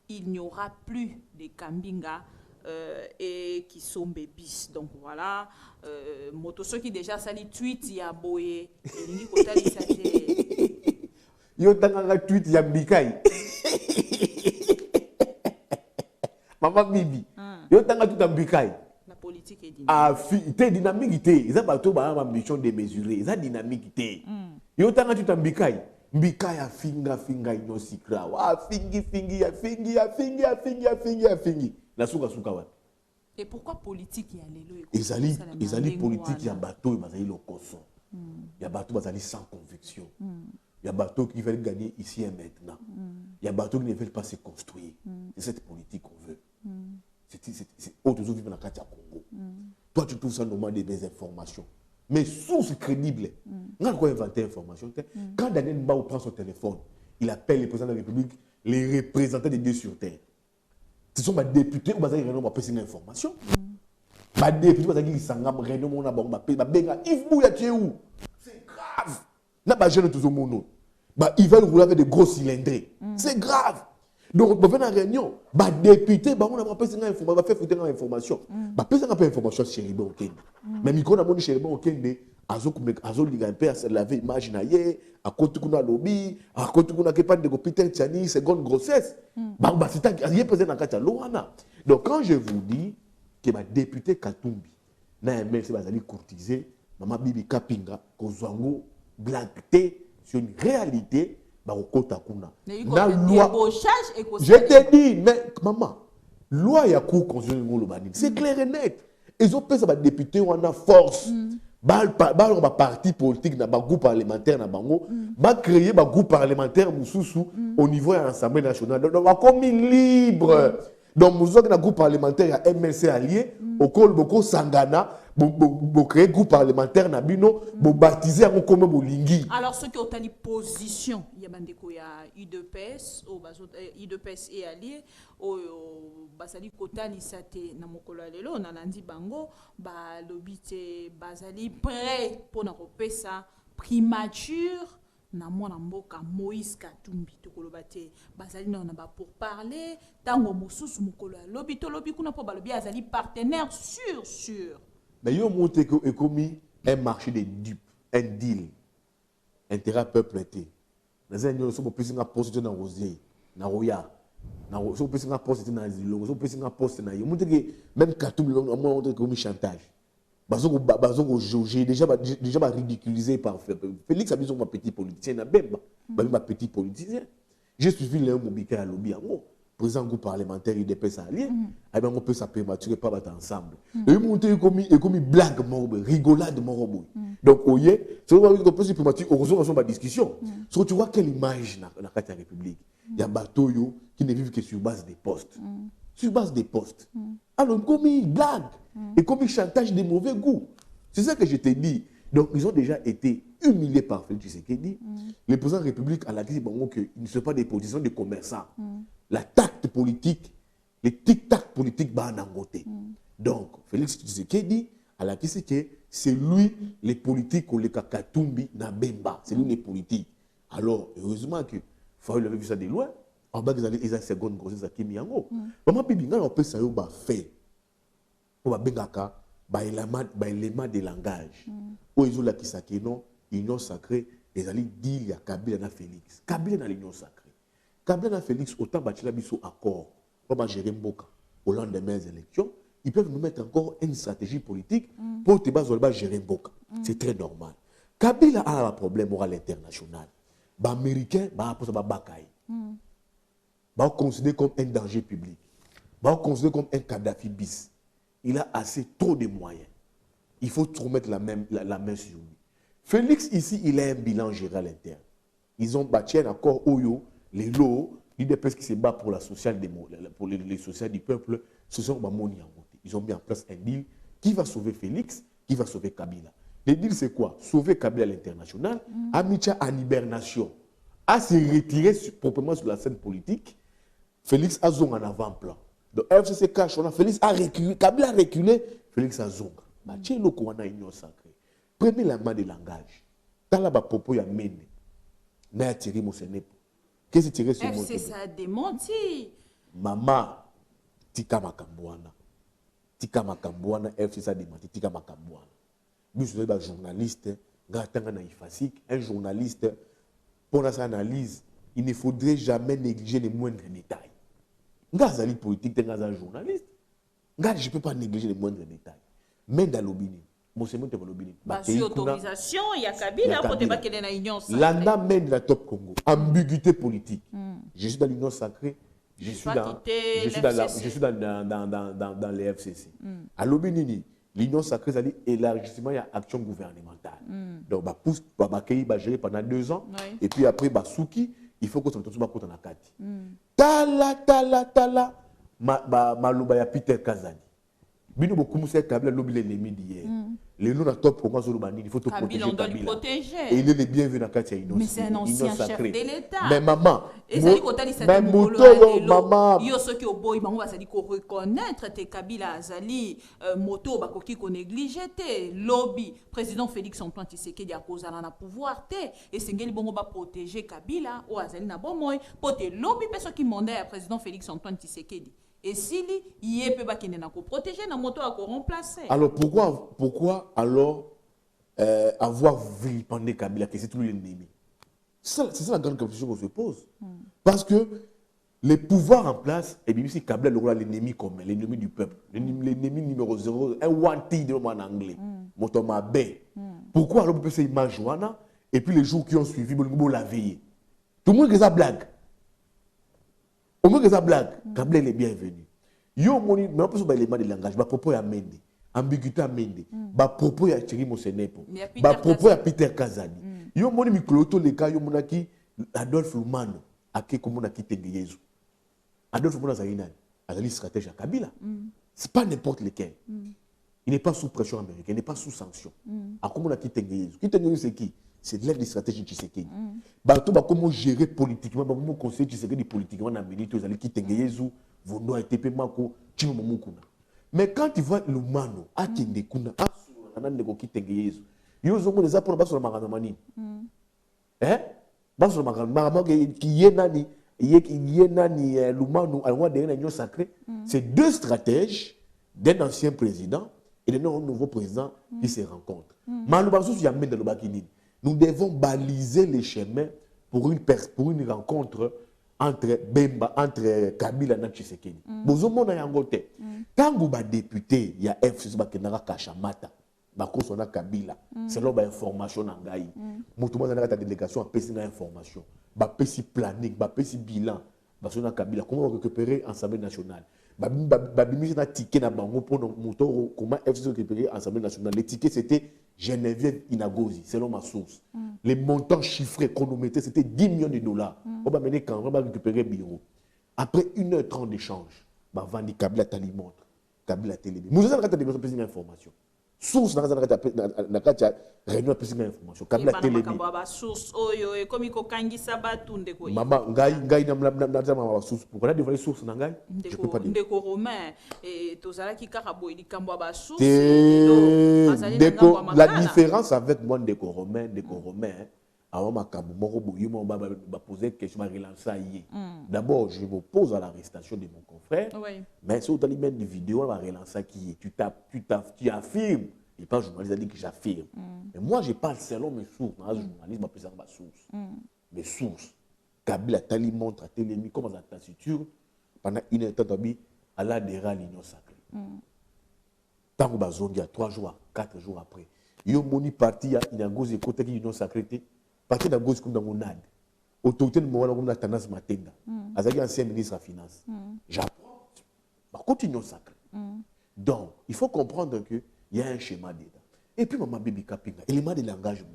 Il n'y aura plus de Kambinga et qui sont bébis. Donc voilà, Motoso qui déjà sali tweet, il y a Boé. Yo tanga tweet ya Mbikai. Maman Bibi. Yo tanga tout Mbikai. La politique est dynamique. Ah, t'es dynamique, t'es. Ils ont pas tout ambition démesurée. Ils ont dynamique, t'es. Yo tanga tu tambikai. Mbikai a finga inyo sikra. Wa fingi. La suka wapi. Et pourquoi politique y a lelo? Ezali politique ya bateau bazali lokoso. Ya bateau bazali sans conviction. Il y a bateau qui veulent gagner ici et maintenant. Il y a bateau qui ne veulent pas se construire. C'est cette politique qu'on veut. C'est autre chose qui vivent dans le Congo. Toi, tu trouves ça normal des informations. Mais source crédible. On a quoi inventer l'information. Quand Daniel Mbao prend son téléphone, il appelle les présidents de la République, les représentants des deux sur terre. Ce sont les députés ou les gens qui ont l'information. Les députés qui ont l'information. C'est grave. Ils veulent rouler avec des gros cylindrés. C'est grave. Donc, on va faire une réunion. Les députés, on va faire l'information. On va faire l'information sur Chéribe Okende. Mais quand on a Chéribe Okende, azo liga mpe laver image na ye akoti kuna lobby akoti kuna kepa de Peter Tchani seconde grossesse ba c'est yé pesé na kati loana. Donc quand je vous dis que ma député Katumbi na MLC bazali courtiser mama Bibi Kapinga kozwango blague sur une réalité ba okota kuna na loi je te dis mais maman loi ya cour constitutionnelle ngolo bani c'est clair et net ils ont payé ça ba député on a force ba parti politique na ba groupe parlementaire na bango ba créer ba groupe parlementaire mususu au niveau de l'Assemblée nationale donc ba comme libre donc mususu na groupe parlementaire ya MLC allié au col boko sangana bo créer groupe parlementaire na bino bo baptiser en comme bolingi. Alors ceux qui ont tali position il y a bandeko ya UDPS au bazo UDPS et allié au basali kotali sate na mokolo lelo na landi bango ba lobité bazali prêt pour na kopesa primature na mwana mboka Moïse Katumbi tokoloba te bazali na ba pour parler tango mosusu mokolo lobi to lobi kuna po balobi azali partenaire sûr. Mais il y a un commis un marché de dupes, un deal. Intérêt peuple été. Les gens sont plus en poste dans Rosier, dans Roya. Ils sont plus en poste dans Zilo, ils sont plus en poste dans Yo. Même Katumbi, on a commis chantage. J'ai déjà ridiculisé par Félix a besoin de petit politicien, ma petit politicien. J'ai suivi les Mobika à lobby en gros. Président groupe parlementaire il dépêche allié on peut s'appeler prématuré pas battre ensemble et monter comme blague rigolade donc oye c'est on peut se prématuré heureusement dans discussion so tu vois quelle image dans la carte de la République il y a bateau qui ne vivent que sur base des postes alors comme blague et comme chantage de mauvais goût c'est ça que je te dis. Donc ils ont déjà été humiliés par Félix Tshisekedi. Les présidents de la République à la crise qu'ils ne sont pas des positions de commerçants. La tact politique, les tic-tac politiques, donc, Félix Tshisekedi, à la question que c'est lui, les politiques, ou les Katumbi, na Bemba. C'est lui, les politiques. Alors, heureusement que Fayoul avait vu ça de loin. En bas, ils ont seconde grossesse à Kimi Yango. Maman Pibinga, on peut savoir, on va faire. On va bengaka, élément de langage. Où ils ont la kisake, non, union sacrée, ils allaient dire, il y a Kabila na Félix. Kabila na l'union sacrée. Kabila et Félix, autant bâtir un accord pour gérer Mboka au lendemain des élections, ils peuvent nous mettre encore une stratégie politique pour gérer Mboka. C'est très normal. Kabila a un problème à l'international. Les Américains, ils considéré comme un danger public. Ils considéré comme un Kadhafi bis. Il a assez trop de moyens. Il faut trop mettre la main sur lui. Félix, ici, il a un bilan général interne. Ils ont bâti un accord Oyo. Les lots, l'IDPS qui se bat pour la sociale pour les sociales du peuple, ce sont ils ont mis en place un deal qui va sauver Félix, qui va sauver Kabila. Le deal, c'est quoi? Sauver Kabila à l'international, Amicha en hibernation, à se retirer proprement sur la scène politique. Félix a zong en avant-plan. Donc, FCC cache, Félix a reculé, Kabila a reculé, Félix a zong. Tiens, le coup, on a union sacrée. Prenez la main de langage. Dans la popo, il y a mène. N'a tiré mon sénépo. Qu'est-ce que tu sur moi? C'est ça démenti. Maman, tika makambouana. Tika makambouana, FC ça démenti, tika makambouana. Nous sommes des journalistes, un journaliste, pour sa analyse, il ne faudrait jamais négliger les moindres détails. Ngazali politique, un journaliste. Je ne peux pas négliger les moindres détails. Mais dans l'opinion, Mosemo te bolobini. Sur autorisation, il y a Kabila, pour te battre dans l'Union sacrée. L'ANA mène la top Congo. Ambiguïté politique. Je suis dans l'Union sacrée. Je suis dans les FCC. À l'Obénini, l'Union sacrée, c'est l'élargissement et l'action gouvernementale. Donc, va gérer pendant 2 ans. Oui. Et puis après, Souki, il faut que ça soit contre la Kati. Tala. Malouba ya Peter Kazadi. Bino beaucoup musa Kabila lobby l'ennemi d'hier. Les noms à top pour il faut te protéger. On doit lui protéger. Et il est le bienvenu à Katia Innocent. Mais c'est un ancien chef de l'État. Mais maman. Et ça dit qu'on t'a dit mais maman. Il y a ceux qui au boy, maman, ça dit qu'on reconnaître tes Kabila Azali, moto, bakoki qu'on néglige, lobby, président Félix Antoine Tshisekedi a causé à la pouvoir, et c'est qu'il bon va protéger Kabila ou Azali na bon moi, pour te lobby, personne qui mandait à président Félix Antoine Tshisekedi. Et s'il y a peu qui n'a protéger, la moto a remplacer. Alors pourquoi alors avoir vilipendé Kabila, que c'est tout l'ennemi? C'est ça la grande question qu'on se pose. Parce que les pouvoirs en place, et bien si Kabila est l'ennemi commun, l'ennemi du peuple, l'ennemi numéro 0, un wanti de l'homme en anglais, Motoma B. Pourquoi alors on peut se image et puis les jours qui ont suivi, on l'a veillé. Tout le monde fait ça blague. Au moins que ça blague, Kabila est bienvenu. Yo moni, mais on peut se battre les mains de langage. Ba propos ya Mende, ambiguïté à Mende. Ba propos ya Thierry Mosenepo. Ba propos ya Peter Kazadi. Yo moni mikloto le cas yo monaki Adolphe Lumano ake comme monaki Tengeyezu. Adolphe Lumano Zaïna, Azali stratège à Kabila. C'est pas n'importe lequel. Il n'est pas sous pression américaine, il n'est pas sous sanction. A comment monaki Tengeyezu. Qui Tengeyezu c'est qui? C'est de l'aide de stratégie de Tshisekedi. Bato ba comment gérer politiquement, ba comment conseiller Tshisekedi politiquement na minute aux alliés qui Tengeyezu, Vono ETP Mako, Chimo Mukuna. Mais quand tu vois le mano, Akende Kuna, Asuna Nego qui Tengeyezu, yo zongo les apôtres ba sur la maganamani. Ba sur la maganamani qui yenani, yenani Lumano à loin derrière l'union sacrée. C'est 2 stratèges d'un ancien président et d'un nouveau président qui se rencontrent. Maloubassou yamé de l'Obakinine. Nous devons baliser les chemins pour une rencontre entre Bemba, entre Kabila et Tshisekedi. Bozomona yangote. Quand vous êtes député, il y a FCC qui n'a pas Kachamata, on a Kabila. C'est là information nangai. Moutouma na ta délégation a pesi information. Ba pesi planning, ba pesi bilan. Ba sona Kabila comment récupérer l'Assemblée nationale. Babimi na ticket na bango pour moto comment FCC récupérer l'Assemblée nationale. Les tickets c'était Geneviève Inagozi, selon ma source. Les montants chiffrés qu'on nous mettait, c'était 10 millions de dollars. On va mener quand on va récupérer le bureau. Après 1h30 d'échange, on va vendre Kabila Tali montre, Kabila Télé. Nous avons une information. Source, nous avons réunion de information. Kabila Télé. Source, comme il kangisa batunde ko. Maman, ngai na source. Pourquoi on a des sources nangai? Je peux pas dire. Ndeko romain et tozala ki karabo ili kambo ba source. La différence avec moi Ndeko romain, avant ma kambo moko boyimo ba poser question ma relancer. D'abord, je m'oppose à l'arrestation de mon confrère. Oui. Mais si on t'a mis une vidéo, on va relancer qui est. Tu affirmes. Et pas journaliste a dit que j'affirme. Mais moi, je parle selon mes sources. Dans le journalisme, je parle de sources. Mes sources. Kabila Tali montre à Télémi comment ça taciture pendant 1h30 à l'adhérer à l'Union sacrée. Tant que Bazongi a 3 jours, 4 jours après. Yo moni parti à Inagozi côté de l'Union sacrée. Parti d'Inagozi comme dans mon ad. Autorité de Moana comme dans Tanas Matenga. Azali ancien ministre de la Finance. J'apprends. Par contre, l'Union sacrée. Donc, il faut comprendre que il y a un schéma dedans. Et puis, Maman Bibi Kapinga, élément de langage,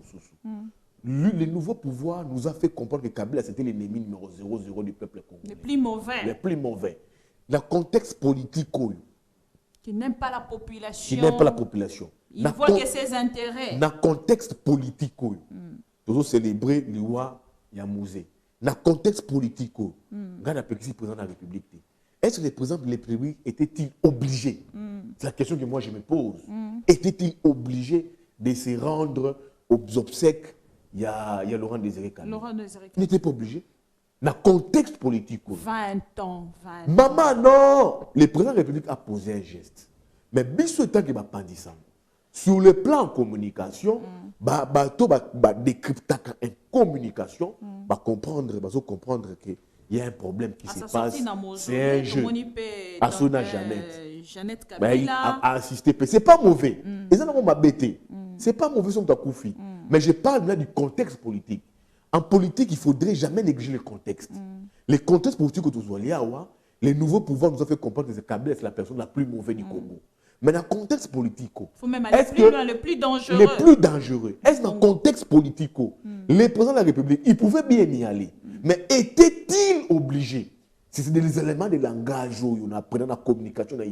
le nouveau pouvoir nous a fait comprendre que Kabila, c'était l'ennemi numéro 0 du peuple congolais. Le plus mauvais. Le plus mauvais. Le contexte politique, qui n'aime pas la population. Qui n'aime pas la population. Il voit que ses intérêts. Dans le contexte politique, nous avons célébré le roi Yamouzé. Dans le contexte politique, nous avons président de la République. Est-ce que les présidents de la République étaient-ils obligés? C'est la question que moi je me pose. Étaient-ils obligés de se rendre aux obsèques? Il y a Laurent Désiré Kabila. Laurent Désiré Kabila. Il n'était pas obligé. Dans le contexte politique. 20 ans. Maman, non! Le président de la République a posé un geste. Mais bien sûr, tant qu'il n'a pas dit ça. Sur le plan communication, décrypter en communication, comprendre que il y a un problème qui se passe. C'est un jeu. Asuna Jeannette. Jeannette Mais il Kabila. a assisté. C'est pas mauvais. Et ça, on m'a bêté. C'est pas mauvais son Takoufi. Mais je parle là du contexte politique. En politique, il ne faudrait jamais négliger le contexte. Les contextes politiques que tu vois, les nouveaux pouvoirs nous ont fait comprendre que Kabila, c'est la personne la plus mauvaise du Congo. Mais dans le contexte politique, Il faut même aller plus loin, le plus dangereux. Le plus dangereux. Est-ce dans le contexte politique, les présidents de la République, ils pouvaient bien y aller. Mais étaient-ils obligés? C'est des éléments de langage où on apprend dans la communication dans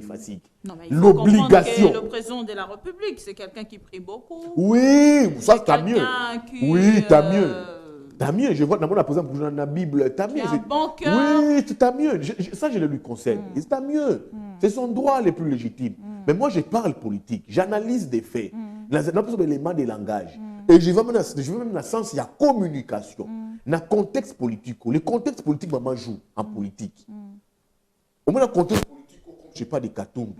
l'obligation. Le président de la République, c'est quelqu'un qui prie beaucoup. Oui, ça t'as mieux. Oui, t'as mieux. T'as mieux. Je vois, par exemple, dans la Bible, t'as mieux. Un bon cœur. Oui, t'as mieux. Ça, je le lui conseille. T'as mieux. C'est son droit le plus légitime. Mais moi, je parle politique. J'analyse des faits. Dans l'élément de langage. Et je vais même dans le sens, il y a communication. Dans le contexte politique. Le contexte politique, maman joue en politique. Au moins, dans le contexte politique, je ne sais pas des Katoum.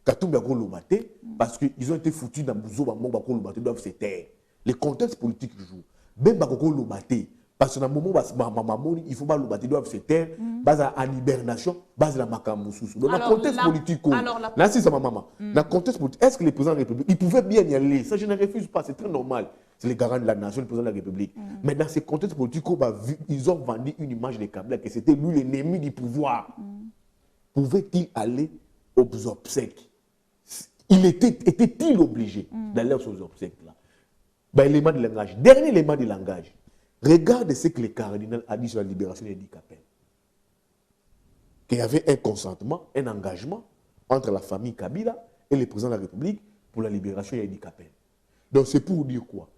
Katoum, il y a Lobate, parce qu'ils ont été foutus dans Bouzo, Lobate doivent se taire. Le contexte politique joue. Même Bakoko Lobate, parce que dans le moment, il faut pas Lobate doivent se taire, base en hibernation, base la Makamoussou. Dans le contexte politique, là, c'est ça, ma maman. Dans le contexte politique, est-ce que les présidents de la République, ils pouvaient bien y aller? Ça, je ne refuse pas, c'est très normal. C'est les garants de la nation, le président de la République. Mais dans ces contextes politiques, ils ont vendu une image de Kabila, que c'était lui l'ennemi du pouvoir. Pouvait-il aller aux obsèques? Était-il obligé d'aller aux obsèques-là? Élément de langage. Dernier élément de langage. Regarde ce que le cardinal a dit sur la libération d'Edi Capin. Qu'il y avait un consentement, un engagement entre la famille Kabila et le président de la République pour la libération d'Edi Capin. Donc c'est pour dire quoi?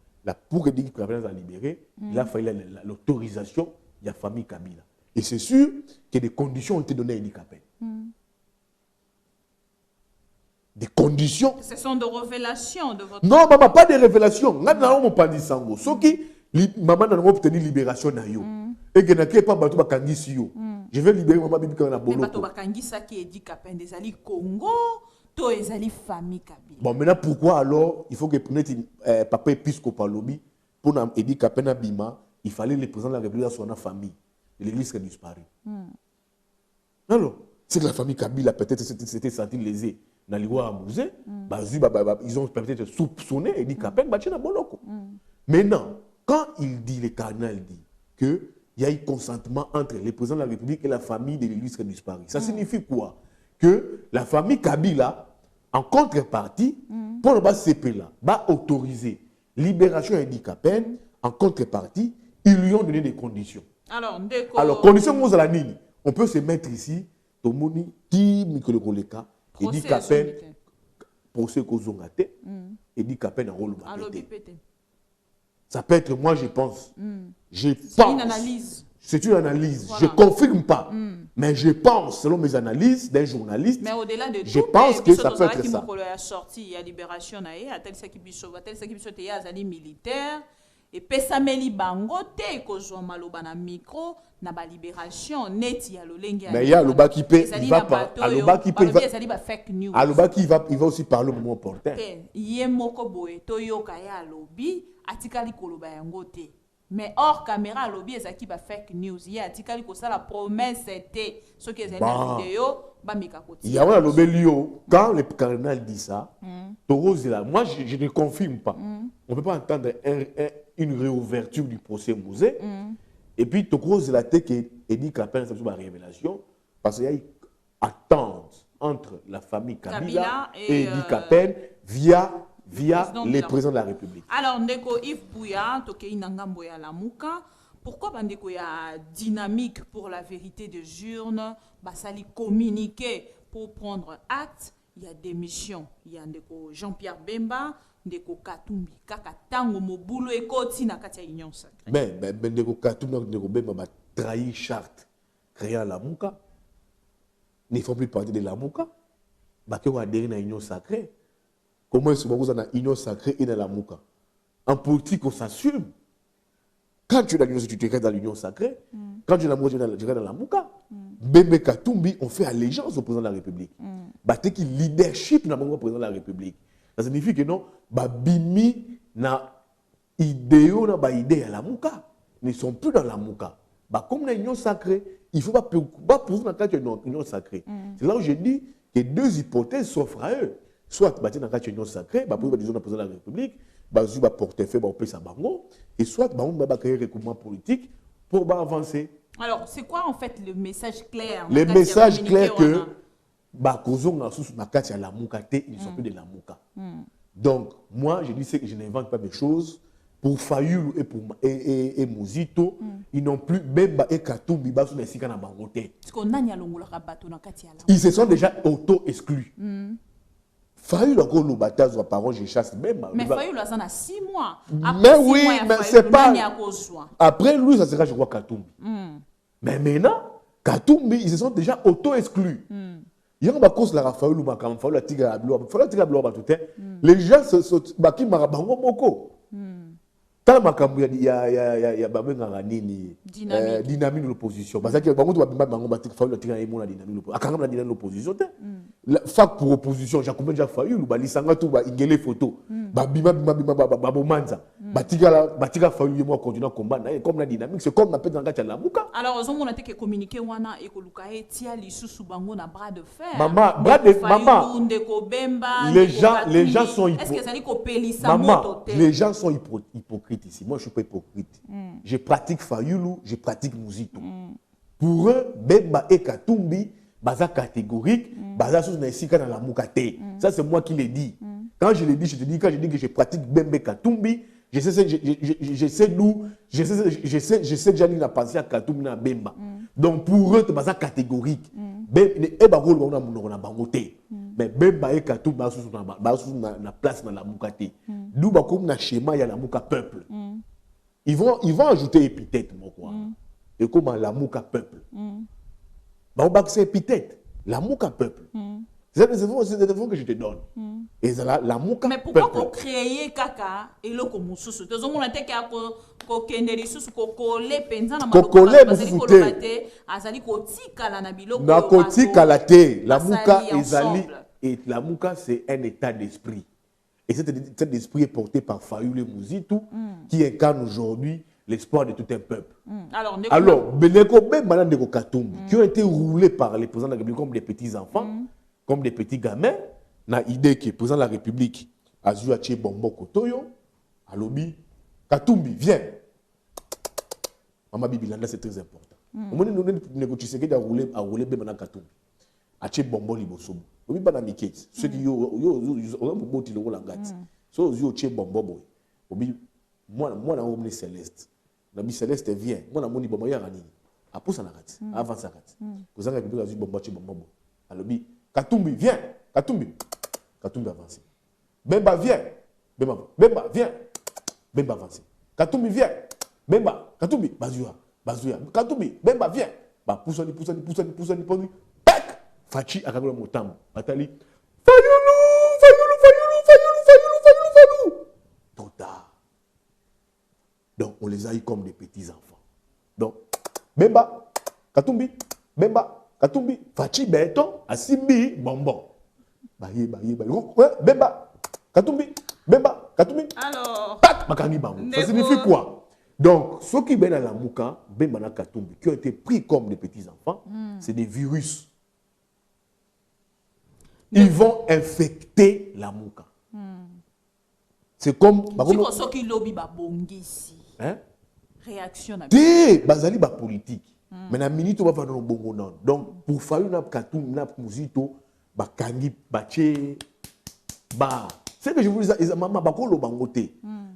Pour que Edi Capin soit libéré, il a fallu l'autorisation de la famille Kabila. Et c'est sûr que des conditions ont été données à Edi Capin. Des conditions. Ce sont des révélations de votre... Non, maman, pas des révélations. Nous n'avons pas dit ça. Ce qui, maman n'a pas obtenu libération. Et que n'a pas battu Bakangi. Je vais libérer maman Bibi quand on a boloko. Mais battu Bakangi, ça qui est dit Capin des alliés Congo, toi les alliés famille Kabila. Bon, maintenant pourquoi alors il faut que papa épiscopal lobby pour Edi Capin à Bima, il fallait le président de la République dans son famille. L'église qui a disparu. Alors, c'est que la famille Kabila peut-être s'était sentie lésée. Ils ont peut-être soupçonné Edi Capin battu dans boloko. Maintenant, quand le cardinal dit qu'il y a eu consentement entre le président de la République et la famille de l'église qui a disparu, ça signifie quoi? Que la famille Kabila, en contrepartie, pour le bas CP-là, va autoriser libération d'Edi Capin. En contrepartie, ils lui ont donné des conditions. Alors conditions, on peut se mettre ici, Tomoni, qui Mikoleka, Edi Capin, procès Kozongate, Edi Capin en rôle. Ça peut être, moi je pense. C'est une analyse. C'est une analyse. Voilà. Je ne confirme pas. Mais je pense, selon mes analyses d'un journaliste, mais au-delà de je pense que ça peut être ça. Il y a libération, il y a tel qui est militaire. Et pesameli bangote kozwa maloba na micro na ba libération neti ya lolenge ya. Mais il y a Aloba qui peut, il va pas. Aloba qui peut, il va fake news. Aloba qui va aussi parler au moment opportun. Yé moko boye toyoka ya lobi atikali koloba yango te. Mais hors caméra lobi ezaki ba fake news. Yé atikali ko sala promesse était ce que ezali na vidéo ba mikakoti. Il y a un lobe lio quand le cardinal dit ça. Torozela, moi je ne confirme pas. On peut pas entendre une réouverture du procès Mouzé. Et puis, Tokros, la tête qui Edi Capin, c'est une révélation. Parce qu'il y a une attente entre la famille Kabila et Edi Capin via les présidents de la République. Alors, Ndeko Yves Bouya, Tokei Nangambo ya Lamuka, pourquoi Bandeko y a dynamique pour la vérité des urnes, Basali communiquer pour prendre acte, il y a des missions. Il y a Ndeko Jean-Pierre Bemba, Ndeko Katumbi, kaka tango mobulo ekoti na kati ya union sacrée. Mais Ndeko Katumbi, Ndeko Bemba va trahir charte créant la Mouka. Ne font plus partie de la Mouka. Baké va adhérer à l'union sacrée. Comment est-ce que vous avez une union sacrée et dans la Mouka? En politique, on s'assume. Quand tu es dans l'union sacrée, tu es dans l'union sacrée. Quand tu es dans la Mouka. Bembe Katumbi, on fait allégeance au président de la République. Baté qui leadership dans le président de la République. Ça signifie que non, Bimi na idéo na ba idée à la Mouka ne sont plus dans la Mouka. Comme l'union sacrée, il faut pas pour dans la union sacrée. C'est là où je dis que deux hypothèses s'offrent à eux. Soit dans la union sacrée, pour disons le président de la République, ils vont portefeuille, ils vont bango, et soit ils vont créer un recoupement politique pour avancer. Alors, c'est quoi en fait le message clair? Le message clair que ils ne sont plus de la mouka. Donc, moi, je dis que je n'invente pas des choses. Pour Fayulu et Muzito, ils n'ont plus même et Katumbi basu na sika na bangote. Ils se sont déjà auto-exclus. Fayulu encore le bataille ou parents je chasse même. Mais Fayulu a 6 mois. Mais oui, mais c'est pas. Après lui, ça sera je crois Katumbi. Mais maintenant, Katumbi, ils se sont déjà auto-exclus. Il y a une cause la Fayulu makam, Fayulu la tigre à bloc, les gens se baki marabango moko. Il y a dynamique de l'opposition. Parce que l'opposition. Fac pour opposition, j'ai déjà failli, l'isanga tout, il photo. Batika failli, moi, continuer à combattre. Comme la dynamique, c'est comme la paix dans la mouka. Alors, on a été communiqué, wana, et Kolukae, tia, l'issue bango na bras de fer. Maman, les gens sont hypocrites. Maman, les gens sont hypocrites ici. Moi, je ne suis pas hypocrite. Je pratique Fayulu, je pratique Muzito. Pour eux, Bemba et Katumbi, baza catégorique, baza sous na dans la moukate. Ça, c'est moi qui l'ai dit. Quand je l'ai dit, je te dis, quand je dis que je pratique Bemba et Katumbi, je sais d'où, je sais déjà la pensée à Katumbi na Bemba. Donc, pour eux, baza catégorique. Et bagol on a mon bangote. Mais Bemba et Katumbi baza sous na place dans la moukate. D'où ba comme na schéma il y a la mouka peuple. Ils vont ajouter épithète moi quoi. Et comment la mouka peuple. Bah on c'est épithète, la mouka peuple. C'est des infos que je te donne. Et la mouka mais pourquoi qu'on créer kaka et le comme sous deux hommes on a été ko kendeli sous ko coller penza na maboko azali ko lobate azali ko tikala na biloko na ko tikala te la mouka ezali et la mouka c'est un état d'esprit. Et cet état d'esprit est porté par Fayulu Muzito qui incarne aujourd'hui l'espoir de tout un peuple. Alors, Beneko Bemba Ndeko Katumbi, qui ont été roulés par les présidents de la République comme des petits enfants, comme des petits gamins, na idée que le président de la République a joué à Bombo Kotoyo, à Lobi, Katumbi, viens. Maman Bibilanda, c'est très important. Au moment où nous négocions à rouler Bemba Katumbi, à Bombo Libosobo. Obi bana miketi ceux qui yo moboti le langati so yo che bombo obi moi na omni céleste na bi céleste vient moi na moni bombo ya rani apusa na kati avance na kati kozanga bibi azu bombo che bombo alobi Katumbi viens Katumbi avance Bemba viens Bemba viens Bemba avance Katumbi viens Bemba Katumbi bazuya Katumbi Bemba viens ba poussa ni Fachi akagola motambo atali Fayulu trop tard. Donc on les a eu comme des petits enfants. Donc Bemba Katumbi Fachi Beton Asimbi bonbon Bemba Katumbi alors Makangi bango. Ça signifie quoi? Donc ceux qui viennent à la mouka Bemba na Katumbi qui ont été pris comme des petits enfants, c'est des virus. Ils vont infecter la mouka. C'est comme. Qui lobby ba bongisi. Hein? Réaction. Bazali ba politique. Mais la minute on va faire dans le bongo non. Donc pour faire une Katumbi na Muzito ba kangi ba che ba. C'est que je vous dis maman ba kolo bangote.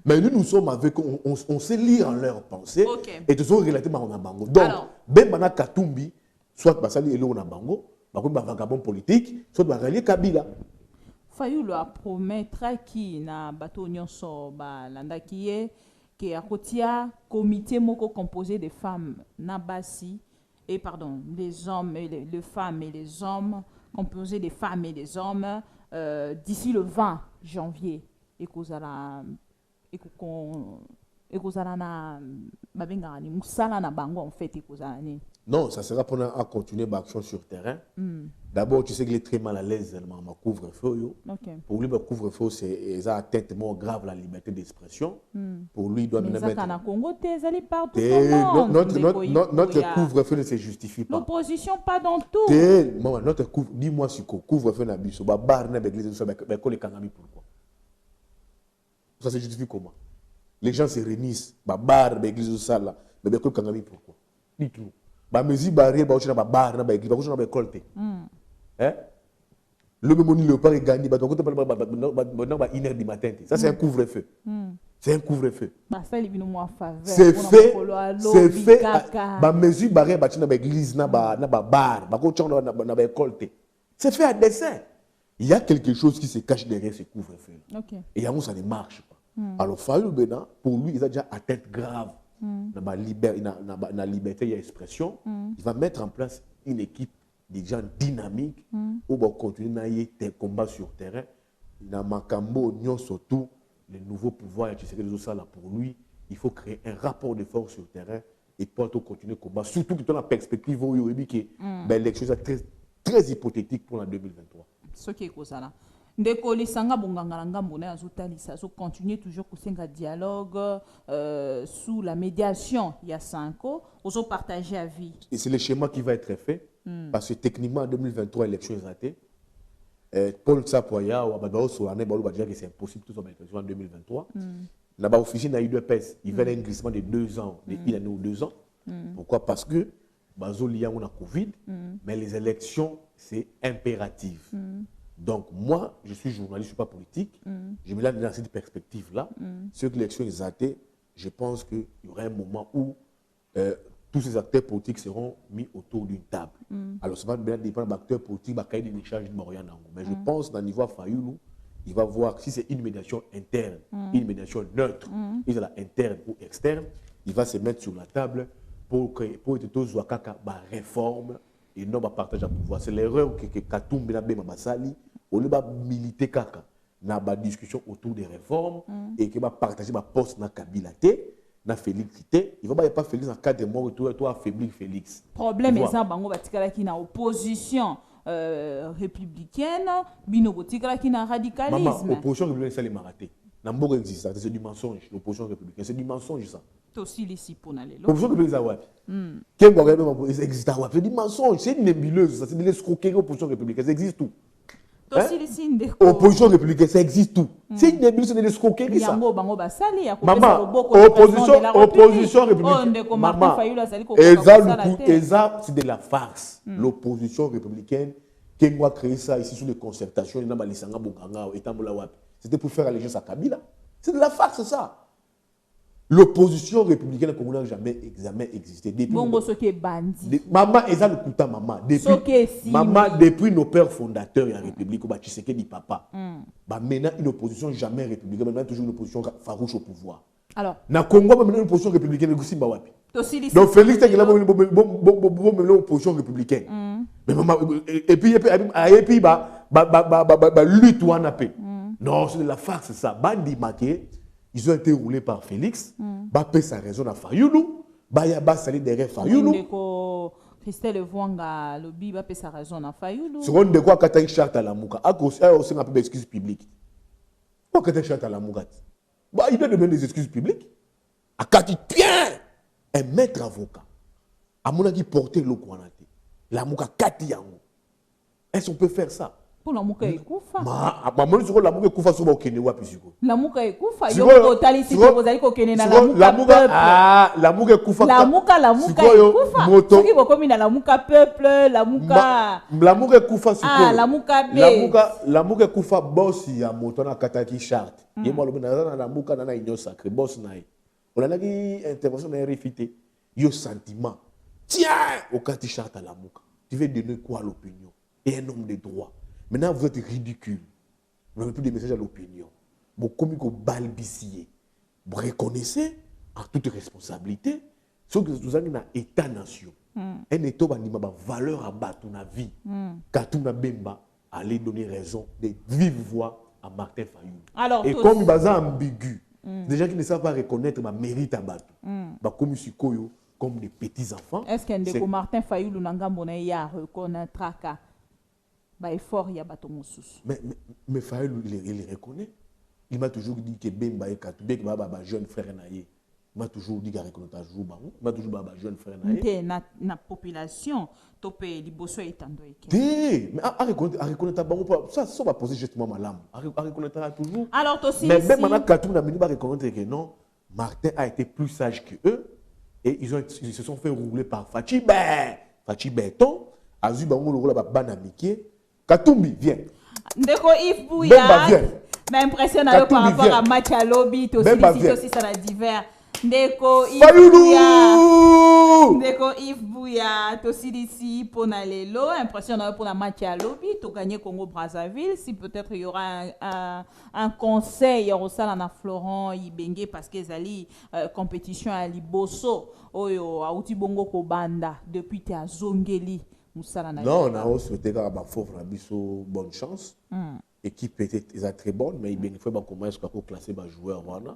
Mais nous sommes avec on sait lire en leurs pensées et tout ça relativement à bango. Donc Bemba na Katumbi soit basali elo na bango. Vagabond politique, soit rallier Kabila. Fayulu a promettre qui na bateau nyonso ba landa qui est que a kotia comité moko composé de femmes na basi et pardon les hommes et les femmes et les hommes composé des femmes et des hommes d'ici le 20 janvier et kozala na babenga ni musala na bango en fait et kozala ni Non, ça sera pour à continuer l'action sur terrain. D'abord, tu sais qu'il est très mal à l'aise, ma couvre-feu. Okay. Pour lui, le couvre-feu, c'est atteinte grave la liberté d'expression. Pour lui, il doit mais mettre... ça, Congo, partout au monde. Notre couvre-feu ne se justifie pas. L'opposition, pas dans tout. Maman, notre dis-moi si couvre-feu n'a pas de bar, n'a pas de pourquoi? Ça se justifie comment? Les gens se réunissent, bar, l'église de salle, mais pourquoi? Dites-nous. Mais si barrière, bah, on a bar, na l'église, on a école. Hein? Le même léopard est gagné, bah, donc on a 1h du matin. Ça, c'est un couvre-feu. C'est un couvre-feu. C'est fait. C'est fait. Bah, mesure barrière, bah, tu as l'église, na bar, bah, on a école. C'est fait à dessein. Il y a quelque chose qui se cache derrière ce couvre-feu. Okay. Et ça ne marche pas. Alors, Fayou Bena, pour lui, il a déjà atteinte grave. Dans la liberté d'expression, il va mettre en place une équipe de gens dynamiques où va continuer des combats sur terrain. Dans Makambo, surtout les nouveaux pouvoirs, pour lui, il faut créer un rapport de force sur terrain et pour continuer le combat. Surtout que dans la perspective où l'élection est très, très hypothétique pour la 2023. Ce qui est ça. Ndeko lisanga bonganga ngambo na azotalisa so continuer toujours kusenga dialogue sous la médiation il y a 5 ans oso partager à vie. Et c'est le schéma qui va être fait parce que techniquement en 2023 l'élection est ratée. Paul Tsapoya ou Abadao Soane Balou va dire que c'est impossible tout ça en 2023. Là-bas officier n'a eu de pèse, il va un glissement de 2 ans, de 1 année ou 2 ans. Pourquoi? Parce que Bazo lié on a Covid, mais les élections c'est impératif. Donc, moi, je suis journaliste, je ne suis pas politique. Je me lance dans cette perspective-là. Ce que l'élection est ratée, je pense qu'il y aura un moment où tous ces acteurs politiques seront mis autour d'une table. Alors, ça va dépendre des acteurs politiques, il y a des échanges de Morian. Mais je pense qu'au niveau Fayoulou, il va voir si c'est une médiation interne, une médiation neutre, si c'est interne ou externe, il va se mettre sur la table pour être tous la réforme et non partage de pouvoir. C'est l'erreur que Katoum Benabé Mabasali, au lieu de militer kaka, na ba discussion autour des réformes et que va partager ma poste na Kabila na Félix il va pas Félix en cas de mort toi affaiblir Félix. Problème est ça bango batikala qui na opposition républicaine, bino batikala qui na radicalisme. Maman, opposition républicaine ça les maraté. Nambo existe, c'est du mensonge, l'opposition républicaine, c'est du mensonge ça. Aussi les si pour aller. L'opposition républicaine ça wapi. Quel gouvernement existe à wapi, c'est du mensonge, c'est une nébuleuse, ça c'est de l'escroquerie opposition républicaine, ça existe tout. Opposition républicaine, ça existe tout. C'est une nébuleuse, c'est de l'escroquerie ça. Maman, opposition républicaine. Maman, c'est de la farce. L'opposition républicaine, qui a créé ça ici sous les concertations, c'était pour faire allégeance à Kabila. C'est de la farce ça. L'opposition républicaine n'a jamais existé. Bongo ce qui est bandit. Maman, et ça le couta maman. Depuis nos pères fondateurs de la République, Tshisekedi papa. Maintenant, une opposition jamais républicaine, maintenant toujours une opposition farouche au pouvoir. Alors, na Congo, maintenant une opposition républicaine, donc Félix est là, une opposition républicaine. Et puis, lutte ou en paix. Non, c'est de la farce ça. Bandi maqué. Ils ont été roulés par Félix. Bapé sa raison à Fayoulou. Bayaba sali derrière Fayoulou. Christelle Vouanga, lobby Bapé sa raison à Fayoulou. Seconde de quoi Kataï charte à la mouka. A cause aussi un peu d'excuses publiques. Pourquoi Kataï charte à la mouka? Il doit donner des excuses publiques. A Kati bien un maître avocat. A mon avis porter l'eau kwanate. La mouka Kati yango. Est-ce qu'on peut faire ça? Pour la mouka ekufa. Maman sur la mouka ekufa sur okene wapi siko. La mouka ekufa yo tali si ko zali ko kene na la mouka. La mouka ekufa. La mouka ekufa. Soki bokomi na la mouka peuple, la mouka. La mouka ekufa siko. La mouka be. La mouka ekufa boss ya moto na kataki charte. Yemo lobi na la mouka na union sacrée boss na. On a qui intervention na réfité. Yo sentiment. Tiens, au kati charte à la mouka. Tu veux donner quoi à l'opinion? Et un homme de droit. Maintenant, vous êtes ridicule. Vous n'avez plus de messages à l'opinion. Vous commis qu'au balbutier. Vous reconnaissez en toute responsabilité ce que vous avez dans l'État-nation. Un État qui a valeur à battre la vie. Quand on a bemba, aller donner raison de vive voix à Martin Fayoulou. Et comme il est ambigu, des gens qui ne savent pas reconnaître ma mérite à battre, comme comme des petits enfants. Est-ce qu'un déco Martin Fayoulou Nangambo na ya reconnaîtra ba effort ya bato mosusu? Mais Fayoulou il reconnaît. Il m'a toujours dit que Bemba et Katoubé que ba jeune frère naïe. Il m'a toujours dit qu'il reconnaît toujours ba. Il m'a toujours ba jeune frère naïe. Na population topé liboso etando eke. Mais à reconnaître ba ça va poser justement malade. À reconnaître toujours. Alors aussi mais même maintenant Katoubé n'a pas reconnaître que non, Martin a été plus sage que eux et ils se sont fait rouler par Fachi Beton, Azu Bango le rôle bana Miké. Katumbi viens. Ndeko Yves Bouya. M'impressionne par rapport à match à lobby aussi ça la divers. Ndeko Yves Bouya aussi ici pour lelo impressionnant pour la match à lobby to gagner Congo Brazzaville si peut-être il y aura un conseil au sala na Florent Ibenge parce que zali compétition à Liboso oyo auti bongo ko banda depuis te azongeli musala na. Non, on a souhaité que ba fauve na biso bonne chance. Équipe était très bonne mais il faut commencer à classer les joueurs voilà.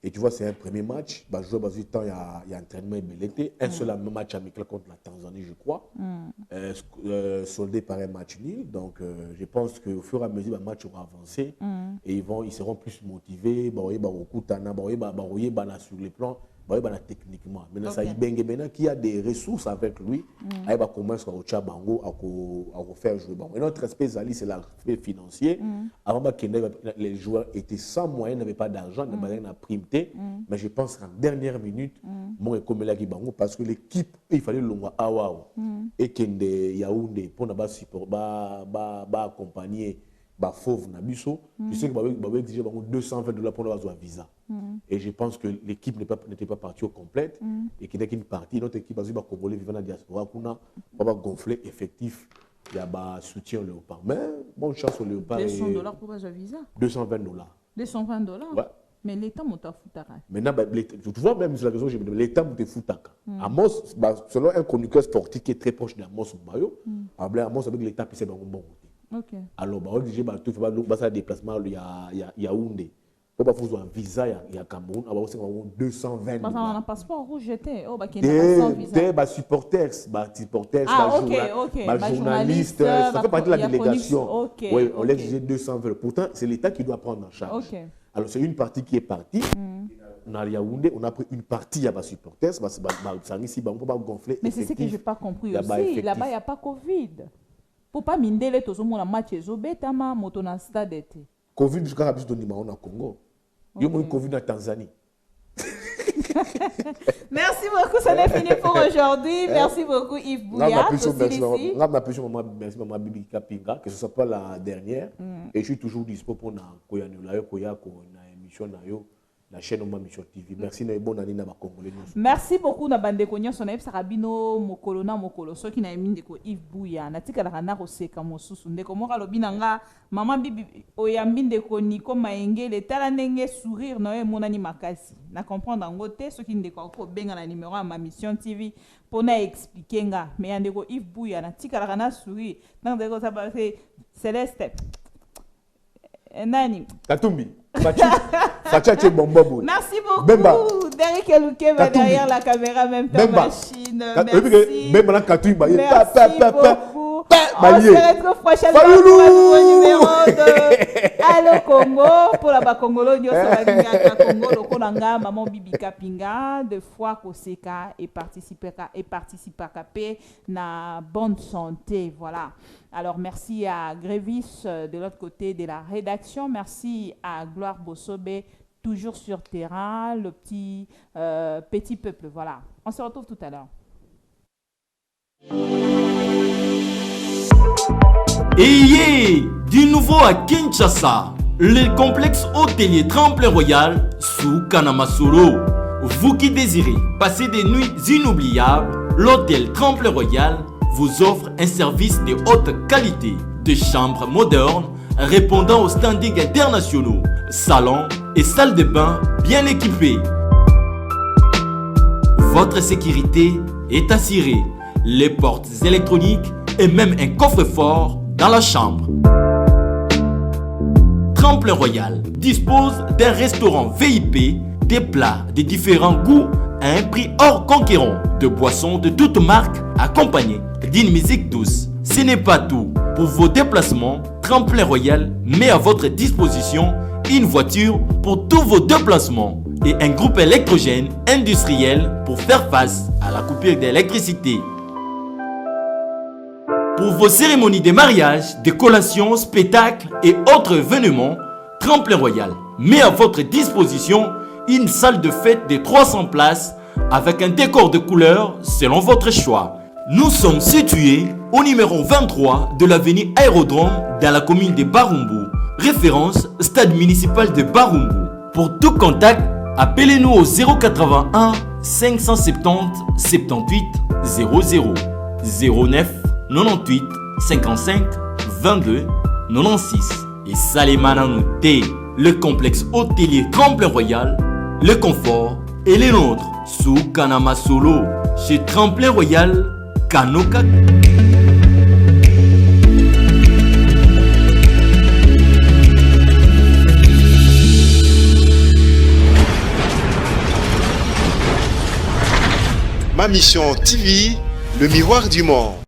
Et tu vois c'est un premier match bah joueur du temps il y a entraînement et un seul match amical contre la Tanzanie je crois soldé par un match nul donc je pense que au fur et à mesure le match aura avancé et ils seront plus motivés bah sur les plans techniquement maintenant ça Ibenge maintenant qui a des ressources avec lui il va commencer au Tchabango à faire jouer bon et notre espèce ali c'est l'aspect financier avant les joueurs étaient sans moyens n'avaient pas d'argent n'avaient rien à primer mais je pense qu'en dernière minute mon Ekomela qui bango parce que l'équipe il fallait l'onga awao et Kende Yaoundé pour n'avoir support accompagner bah fauve na biso tu sais que bah exiger $220 pour avoir un visa et je pense que l'équipe n'était pas partie au complète et qu'il n'y a qu'une partie notre équipe va congolais vivant dans la diaspora qu'on va gonfler effectif il y a bah soutien au léopard mais bonne chance au léopard $200 pour avoir un visa $220 $220 ouais mais l'État m'a foutaka maintenant tu vois même sur la question l'État m'a foutaka Amos selon un conducteur sportif qui est très proche d'Amos Bayo Amos avec l'État puis c'est bon OK. Alors, bah, il faut un déplacement il y a Yaoundé. Il faut avoir un visa il y a Cameroun, alors c'est $220. Parce qu'on a un passeport rouge jeté. Oh bah qui n'a pas visa. Des supporters, journalistes, ça fait partie de la délégation. Oui, on l'exige $220. Pourtant, c'est l'État qui doit prendre en charge. Alors, c'est une partie qui est partie. On a Yaoundé, on a pris une partie à supporters, on peut pas gonfler. Mais c'est ce que je n'ai pas compris aussi. Là-bas, il n'y a pas Covid. Pour pas mindele to zomo na match ezobetama moto na stade te. Covid jusqu'à la bise de Nima na Congo. Yo mo Covid na Tanzanie. Merci beaucoup, ça n'est fini pour aujourd'hui. Merci beaucoup Yves Bouya. Merci maman Bibi Kapinga que ce soit pas la dernière et je suis toujours dispo pour na koyanula koya ko na émission na yo. La chaîne Oma Mission TV. Merci na bonne année na ba Congolais. Merci beaucoup na bande konyo sona yeb sarabino mokolo na mokolo soki na yeminde ko Yves Bouya na tika la na koseka mosusu ndeko moka lobina nga maman bibi oyambinde ko niko maengele tala ndenge sourire na monani makasi na comprendre ngote soki ndeko ko benga na numéro ma Mission TV pona expliquer nga mais ndeko Yves Bouya na tika la na sourire na ndeko ça va Céleste nani Katumbi Merci beaucoup. Bemba. Derrick Elouké va derrière la caméra, même ta machine. Merci. Merci beaucoup. On se retrouve prochainement pour un nouveau numéro de Allo Congo. Pour la Congolo, nous sommes Congo, le Konanga, Maman Bibi Kapinga, de fois Koseka et participer à na bonne santé. Voilà. Alors, merci à Grévis de l'autre côté de la rédaction. Merci à Gloire Bossobe, toujours sur terrain, le petit peuple. Voilà. On se retrouve tout à l'heure. Et du nouveau à Kinshasa, le complexe hôtelier Tremplin Royal sous Kanamasoro. Vous qui désirez passer des nuits inoubliables, l'hôtel Tremplin Royal vous offre un service de haute qualité, de chambres modernes répondant aux standings internationaux, salons et salles de bain bien équipées. Votre sécurité est assurée, les portes électroniques et même un coffre-fort dans la chambre. Tremplin Royal dispose d'un restaurant VIP, des plats de différents goûts à un prix hors conquérant, de boissons de toutes marques accompagnées d'une musique douce. Ce n'est pas tout. Pour vos déplacements, Tremplin Royal met à votre disposition une voiture pour tous vos déplacements et un groupe électrogène industriel pour faire face à la coupure d'électricité. Pour vos cérémonies de mariage, de collations, spectacles et autres événements, Tremplin Royal met à votre disposition une salle de fête de 300 places avec un décor de couleurs selon votre choix. Nous sommes situés au numéro 23 de l'avenue Aérodrome dans la commune de Barumbu. Référence Stade municipal de Barumbu. Pour tout contact, appelez-nous au 081 570 78 00 09 98 55 22 96. Et Salemananoute, le complexe hôtelier Tremplin Royal, le confort et les nôtres sous Kanama Solo chez Tremplin Royal Kanoka. Ma mission TV, le miroir du monde.